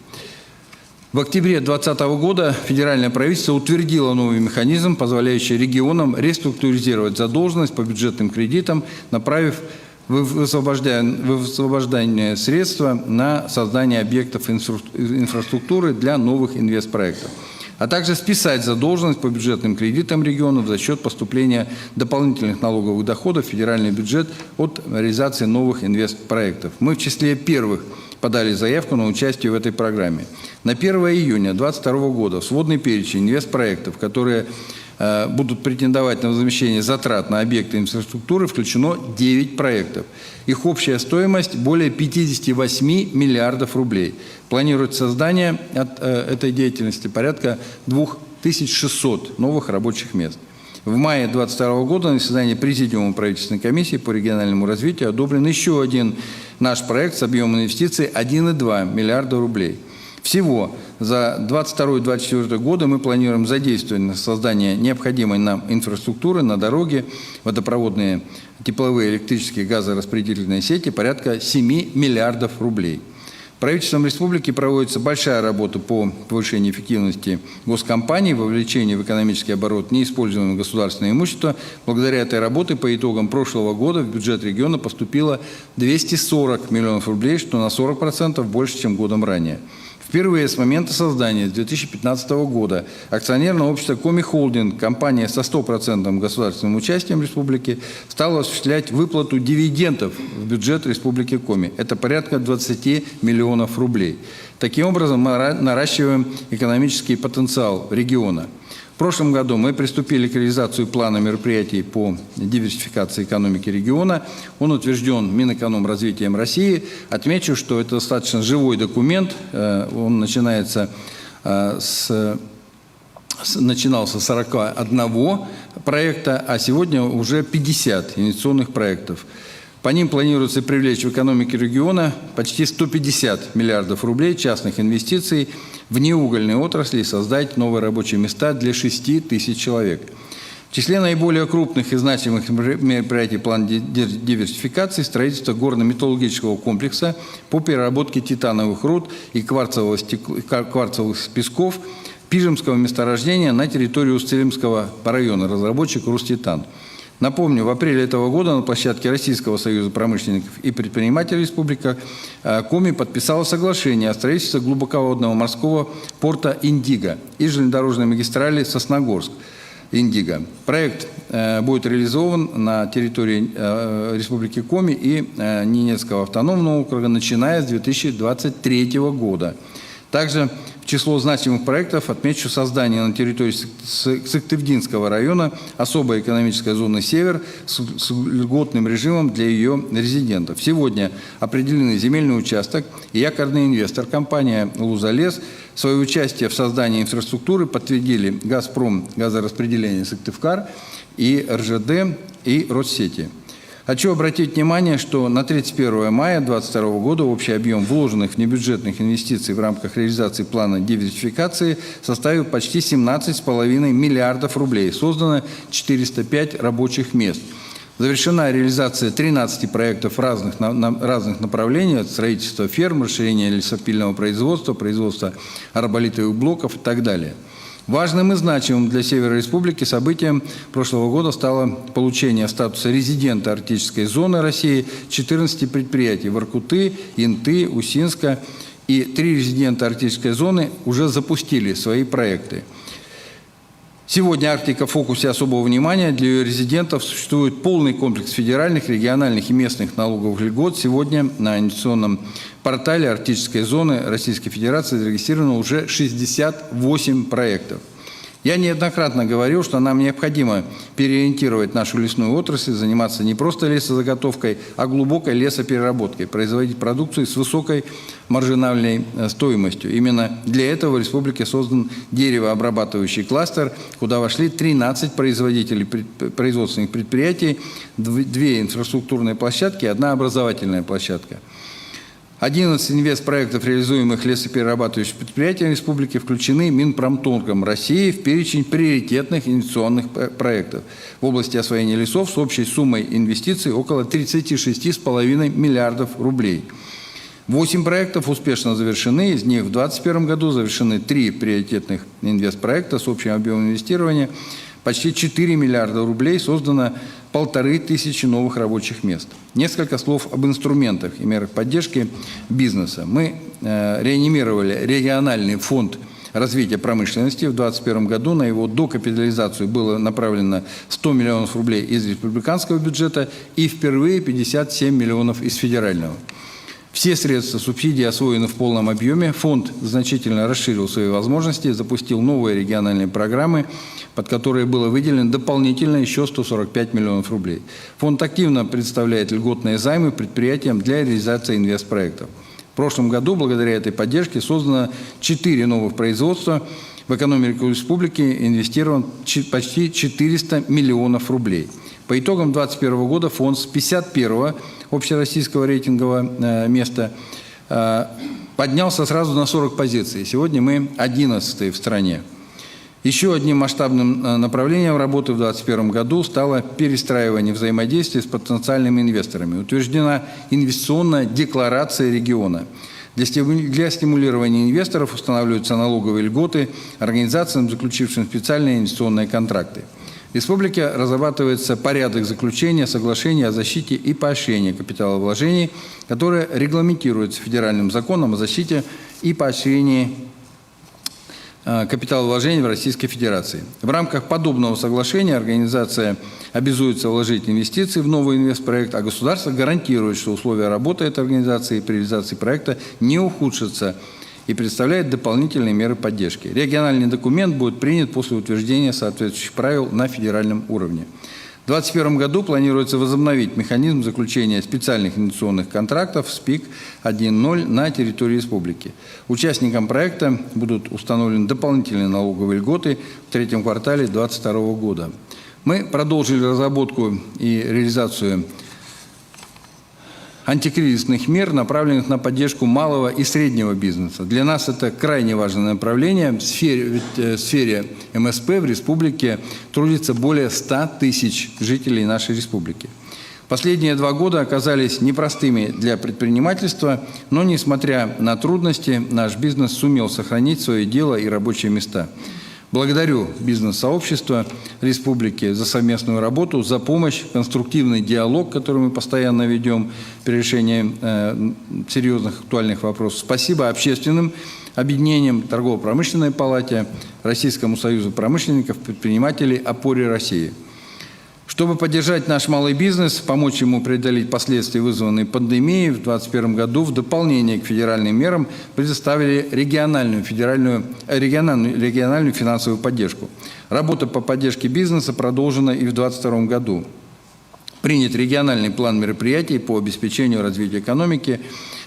В октябре 2020 года федеральное правительство утвердило новый механизм, позволяющий регионам реструктуризировать задолженность по бюджетным кредитам, направив высвобождение средства на создание объектов инфраструктуры для новых инвестпроектов, а также списать задолженность по бюджетным кредитам регионов за счет поступления дополнительных налоговых доходов в федеральный бюджет от реализации новых инвестпроектов. Мы в числе первых подали заявку на участие в этой программе. На 1 июня 2022 года в сводный перечень инвестпроектов, которые будут претендовать на возмещение затрат на объекты инфраструктуры, включено 9 проектов. Их общая стоимость более 58 миллиардов рублей. Планируется создание от этой деятельности порядка 2600 новых рабочих мест. В мае 2022 года на заседании Президиума правительственной комиссии по региональному развитию одобрен еще один наш проект с объемом инвестиций 1,2 миллиарда рублей. Всего за 2022-2024 годы мы планируем задействовать на создание необходимой нам инфраструктуры на дороге, водопроводные, тепловые, электрические, газораспределительные сети порядка 7 миллиардов рублей. Правительством республики проводится большая работа по повышению эффективности госкомпаний, вовлечению в экономический оборот неиспользуемого государственного имущества. Благодаря этой работе по итогам прошлого года в бюджет региона поступило 240 миллионов рублей, что на 40% больше, чем годом ранее. Впервые с момента создания, с 2015 года, акционерное общество Коми Холдинг, компания со 100% государственным участием республики, стало осуществлять выплату дивидендов в бюджет республики Коми. Это порядка 20 миллионов рублей. Таким образом, мы наращиваем экономический потенциал региона. В прошлом году мы приступили к реализации плана мероприятий по диверсификации экономики региона. Он утвержден Минэкономразвитием России. Отмечу, что это достаточно живой документ. Он начинался с 41 проекта, а сегодня уже 50 инвестиционных проектов. По ним планируется привлечь в экономике региона почти 150 миллиардов рублей частных инвестиций в неугольные отрасли и создать новые рабочие места для 6 тысяч человек. В числе наиболее крупных и значимых мероприятий плана диверсификации строительство горно-металлургического комплекса по переработке титановых руд и кварцевых песков Пижемского месторождения на территории Устилимского района, разработчик Руститан. Напомню, в апреле этого года на площадке Российского союза промышленников и предпринимателей Республика Коми подписала соглашение о строительстве глубоководного морского порта Индиго и железнодорожной магистрали Сосногорск-Индиго. Проект будет реализован на территории Республики Коми и Ненецкого автономного округа, начиная с 2023 года. Также в число значимых проектов отмечу создание на территории Сыктывдинского района особой экономической зоны «Север» с льготным режимом для ее резидентов. Сегодня определены земельный участок и якорный инвестор, компания «Лузалес». Свое участие в создании инфраструктуры подтвердили «Газпром», газораспределение «Сыктывкар» и РЖД и Россети. Хочу обратить внимание, что на 31 мая 2022 года общий объем вложенных внебюджетных инвестиций в рамках реализации плана диверсификации составил почти 17,5 миллиардов рублей. Создано 405 рабочих мест. Завершена реализация 13 проектов разных направлений: строительство ферм, расширение лесопильного производства, производство арболитовых блоков и так далее. Важным и значимым для Севера Республики событием прошлого года стало получение статуса резидента арктической зоны России 14 предприятий Воркуты, Инты, Усинска. И 3 резидента арктической зоны уже запустили свои проекты. Сегодня Арктика в фокусе особого внимания. Для ее резидентов существует полный комплекс федеральных, региональных и местных налоговых льгот. Сегодня на инвестиционном портале Арктической зоны Российской Федерации зарегистрировано уже 68 проектов. Я неоднократно говорил, что нам необходимо переориентировать нашу лесную отрасль, заниматься не просто лесозаготовкой, а глубокой лесопереработкой, производить продукцию с высокой маржинальной стоимостью. Именно для этого в республике создан деревообрабатывающий кластер, куда вошли 13 производителей производственных предприятий, 2 инфраструктурные площадки и 1 образовательная площадка. 11 инвестпроектов, реализуемых лесоперерабатывающих предприятий республики, включены Минпромторгом России в перечень приоритетных инвестиционных проектов в области освоения лесов с общей суммой инвестиций около 36,5 миллиардов рублей. 8 проектов успешно завершены, из них в 2021 году завершены 3 приоритетных инвестпроекта с общим объемом инвестирования почти 4 миллиарда рублей, создано 1500 новых рабочих мест. Несколько слов об инструментах и мерах поддержки бизнеса. Мы реанимировали региональный фонд развития промышленности. В 2021 году на его докапитализацию было направлено 100 миллионов рублей из республиканского бюджета и впервые 57 миллионов из федерального. Все средства субсидий освоены в полном объеме. Фонд значительно расширил свои возможности, запустил новые региональные программы, под которые было выделено дополнительно еще 145 миллионов рублей. Фонд активно предоставляет льготные займы предприятиям для реализации инвестпроектов. В прошлом году, благодаря этой поддержке, создано 4 новых производства. В экономику республики инвестировано почти 400 миллионов рублей. По итогам 2021 года фонд с 51-го общероссийского рейтингового места поднялся сразу на 40 позиций. Сегодня мы 11-е в стране. Еще одним масштабным направлением работы в 2021 году стало перестраивание взаимодействия с потенциальными инвесторами. Утверждена инвестиционная декларация региона. Для стимулирования инвесторов устанавливаются налоговые льготы организациям, заключившим специальные инвестиционные контракты. В республике разрабатывается порядок заключения соглашений о защите и поощрении капиталовложений, которое регламентируется федеральным законом о защите и поощрении капиталовложений в Российской Федерации. В рамках подобного соглашения организация обязуется вложить инвестиции в новый инвестпроект, а государство гарантирует, что условия работы этой организации при реализации проекта не ухудшатся и представляет дополнительные меры поддержки. Региональный документ будет принят после утверждения соответствующих правил на федеральном уровне. В 2021 году планируется возобновить механизм заключения специальных инвестиционных контрактов СПИК 1.0 на территории республики. Участникам проекта будут установлены дополнительные налоговые льготы в третьем квартале 2022 года. Мы продолжили разработку и реализацию антикризисных мер, направленных на поддержку малого и среднего бизнеса. Для нас это крайне важное направление. В сфере МСП в республике трудится более 100 тысяч жителей нашей республики. Последние 2 года оказались непростыми для предпринимательства, но, несмотря на трудности, наш бизнес сумел сохранить свое дело и рабочие места. Благодарю бизнес-сообщество республики за совместную работу, за помощь, конструктивный диалог, который мы постоянно ведем при решении серьезных актуальных вопросов. Спасибо общественным объединениям, Торгово-промышленной палате, Российскому союзу промышленников, предпринимателей, «Опоре России». Чтобы поддержать наш малый бизнес, помочь ему преодолеть последствия, вызванные пандемией, в 2021 году в дополнение к федеральным мерам предоставили региональную финансовую поддержку. Работа по поддержке бизнеса продолжена и в 2022 году. Принят региональный план мероприятий по обеспечению развития экономики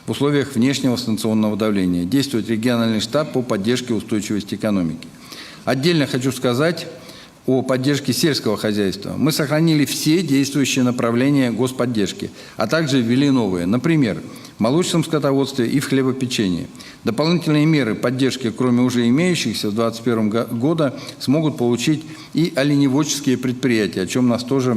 в условиях внешнего санкционного давления. Действует региональный штаб по поддержке устойчивости экономики. Отдельно хочу сказать о поддержке сельского хозяйства. Мы сохранили все действующие направления господдержки, а также ввели новые. Например, в молочном скотоводстве и в хлебопечении. Дополнительные меры поддержки, кроме уже имеющихся, в 2021 году смогут получить и оленеводческие предприятия, о чем нас тоже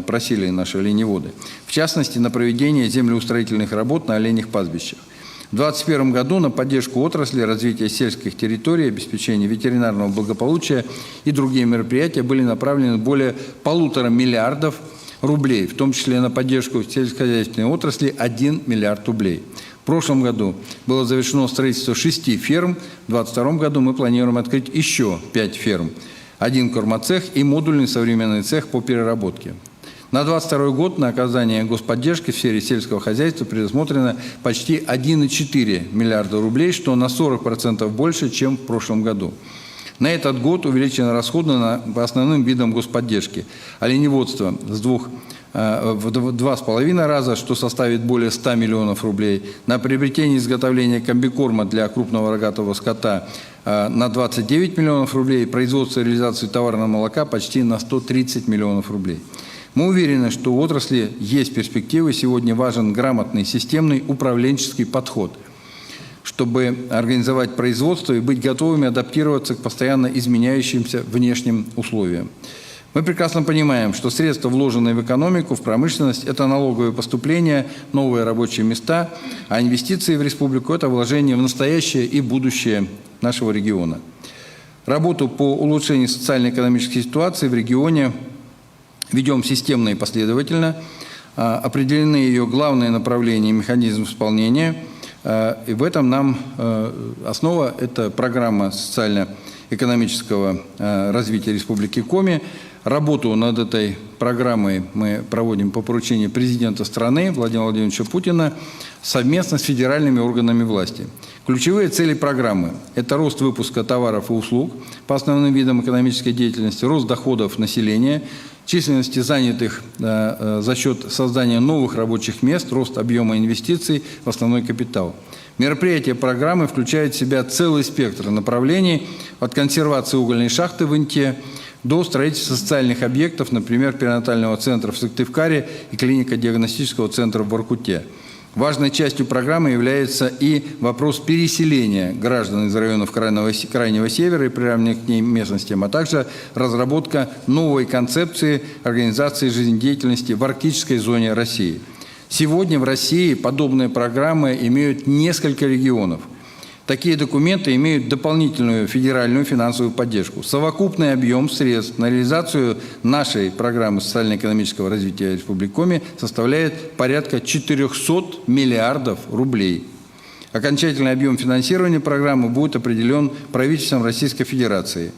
просили наши оленеводы. В частности, на проведение землеустроительных работ на оленьих пастбищах. В 2021 году на поддержку отрасли, развития сельских территорий, обеспечение ветеринарного благополучия и другие мероприятия были направлены более 1,5 миллиарда рублей, в том числе на поддержку сельскохозяйственной отрасли 1 миллиард рублей. В прошлом году было завершено строительство 6 ферм, в 2022 году мы планируем открыть еще 5 ферм, 1 кормоцех и модульный современный цех по переработке. На 2022 год на оказание господдержки в сфере сельского хозяйства предусмотрено почти 1,4 миллиарда рублей, что на 40% больше, чем в прошлом году. На этот год увеличены расходы по основным видам господдержки. Оленеводство в 2,5 раза, что составит более 100 миллионов рублей. На приобретение и изготовление комбикорма для крупного рогатого скота на 29 миллионов рублей. Производство и реализацию товарного молока почти на 130 миллионов рублей. Мы уверены, что у отрасли есть перспективы. Сегодня важен грамотный, системный, управленческий подход, чтобы организовать производство и быть готовыми адаптироваться к постоянно изменяющимся внешним условиям. Мы прекрасно понимаем, что средства, вложенные в экономику, в промышленность, это налоговые поступления, новые рабочие места, а инвестиции в республику – это вложения в настоящее и будущее нашего региона. Работу по улучшению социально-экономической ситуации в регионе ведем системно и последовательно. Определены ее главные направления и механизм исполнения. И в этом нам основа – это программа экономического развития Республики Коми. Работу над этой программой мы проводим по поручению президента страны Владимира Владимировича Путина совместно с федеральными органами власти. Ключевые цели программы – это рост выпуска товаров и услуг по основным видам экономической деятельности, рост доходов населения, численности занятых за счет создания новых рабочих мест, рост объема инвестиций в основной капитал. Мероприятия программы включают в себя целый спектр направлений от консервации угольной шахты в Инте до строительства социальных объектов, например, перинатального центра в Сыктывкаре и клинико-диагностического центра в Воркуте. Важной частью программы является и вопрос переселения граждан из районов Крайнего Севера и приравненных к ним местностям, а также разработка новой концепции организации жизнедеятельности в арктической зоне России. Сегодня в России подобные программы имеют несколько регионов. Такие документы имеют дополнительную федеральную финансовую поддержку. Совокупный объем средств на реализацию нашей программы социально-экономического развития Республики Коми составляет порядка 400 миллиардов рублей. Окончательный объем финансирования программы будет определен правительством Российской Федерации.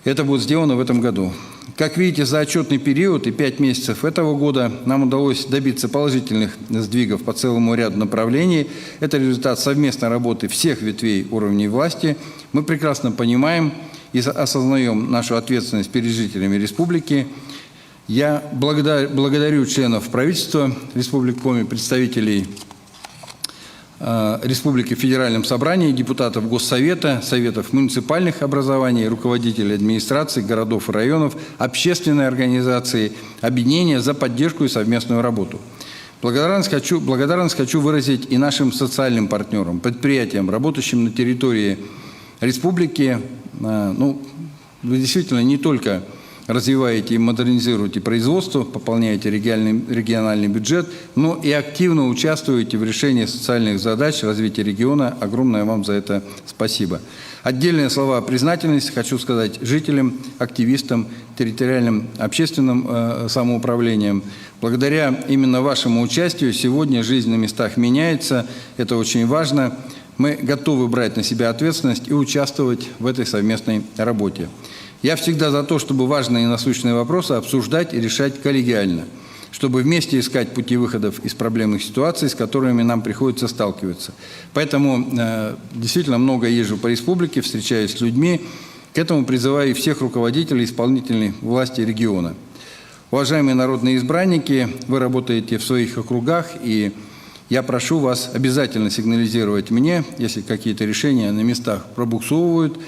Это будет сделано в этом году. Как видите, за отчетный период и 5 месяцев этого года нам удалось добиться положительных сдвигов по целому ряду направлений. Это результат совместной работы всех ветвей уровней власти. Мы прекрасно понимаем и осознаем нашу ответственность перед жителями республики. Я благодарю членов правительства Республики Коми, представителей Республики в Федеральном собрании, депутатов Госсовета, советов муниципальных образований, руководителей администраций, городов и районов, общественной организации, объединения за поддержку и совместную работу. Благодарность хочу выразить и нашим социальным партнерам, предприятиям, работающим на территории республики. Вы действительно не только развиваете и модернизируете производство, пополняете региональный бюджет, но и активно участвуете в решении социальных задач развития региона. Огромное вам за это спасибо. Отдельные слова признательности хочу сказать жителям, активистам, территориальным общественным самоуправлениям. Благодаря именно вашему участию сегодня жизнь на местах меняется. Это очень важно. Мы готовы брать на себя ответственность и участвовать в этой совместной работе. Я всегда за то, чтобы важные и насущные вопросы обсуждать и решать коллегиально, чтобы вместе искать пути выходов из проблемных ситуаций, с которыми нам приходится сталкиваться. Поэтому действительно много езжу по республике, встречаюсь с людьми. К этому призываю и всех руководителей исполнительной власти региона. Уважаемые народные избранники, вы работаете в своих округах, и я прошу вас обязательно сигнализировать мне, если какие-то решения на местах пробуксовывают.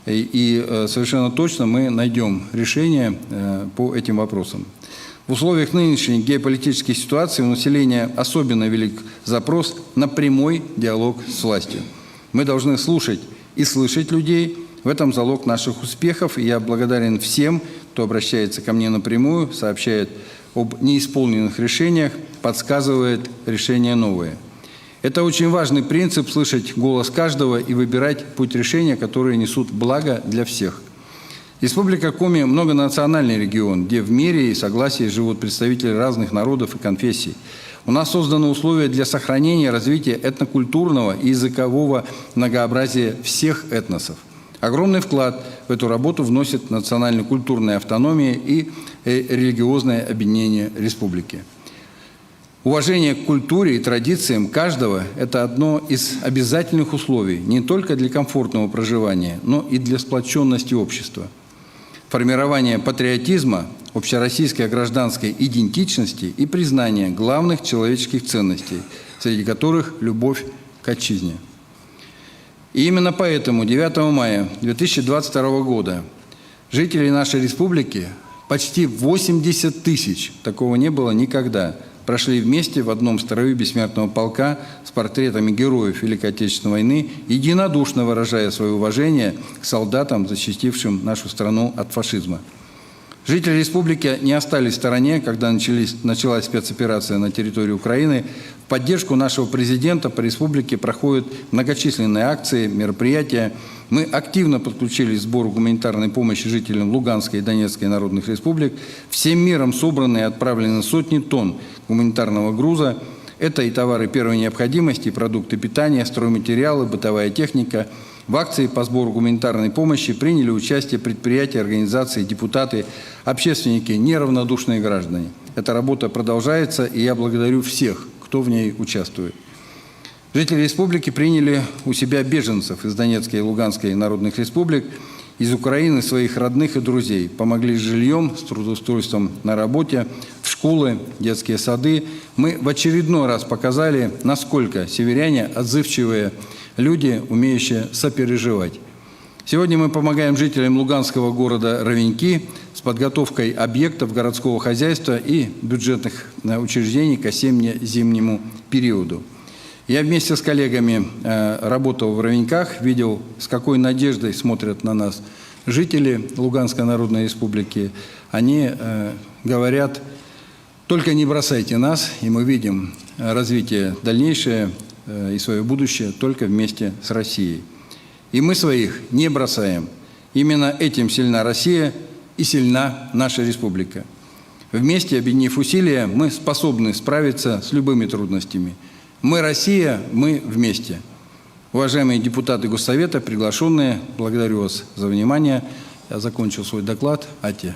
И совершенно точно мы найдем решение по этим вопросам. В условиях нынешней геополитической ситуации у населения особенно велик запрос на прямой диалог с властью. Мы должны слушать и слышать людей. В этом залог наших успехов. И я благодарен всем, кто обращается ко мне напрямую, сообщает об неисполненных решениях, подсказывает решения новые. Это очень важный принцип – слышать голос каждого и выбирать путь решения, которые несут благо для всех. Республика Коми – многонациональный регион, где в мире и согласии живут представители разных народов и конфессий. У нас созданы условия для сохранения и развития этнокультурного и языкового многообразия всех этносов. Огромный вклад в эту работу вносит национально-культурная автономия и религиозное объединение республики. Уважение к культуре и традициям каждого – это одно из обязательных условий не только для комфортного проживания, но и для сплоченности общества. Формирование патриотизма, общероссийской гражданской идентичности и признание главных человеческих ценностей, среди которых любовь к отчизне. И именно поэтому 9 мая 2022 года жители нашей республики, почти 80 тысяч, такого не было никогда, прошли вместе в одном строю бессмертного полка с портретами героев Великой Отечественной войны, единодушно выражая свое уважение к солдатам, защитившим нашу страну от фашизма. Жители республики не остались в стороне, когда началась спецоперация на территории Украины. В поддержку нашего президента по республике проходят многочисленные акции, мероприятия. Мы активно подключились к сбору гуманитарной помощи жителям Луганской и Донецкой народных республик. Всем миром собраны и отправлены сотни тонн гуманитарного груза. Это и товары первой необходимости, и продукты питания, стройматериалы, бытовая техника. В акции по сбору гуманитарной помощи приняли участие предприятия, организации, депутаты, общественники, неравнодушные граждане. Эта работа продолжается, и я благодарю всех, кто в ней участвует. Жители республики приняли у себя беженцев из Донецкой и Луганской народных республик, из Украины своих родных и друзей, помогли с жильем, с трудоустройством на работе, в школы, детские сады. Мы в очередной раз показали, насколько северяне отзывчивые люди, умеющие сопереживать. Сегодня мы помогаем жителям луганского города Ровеньки с подготовкой объектов городского хозяйства и бюджетных учреждений к осенне-зимнему периоду. Я вместе с коллегами работал в Ровеньках, видел, с какой надеждой смотрят на нас жители Луганской Народной Республики. Они говорят: только не бросайте нас, и мы видим развитие дальнейшее и свое будущее только вместе с Россией. И мы своих не бросаем. Именно этим сильна Россия и сильна наша республика. Вместе, объединив усилия, мы способны справиться с любыми трудностями. Мы Россия, мы вместе. Уважаемые депутаты Госсовета, приглашенные, благодарю вас за внимание. Я закончил свой доклад. Ате.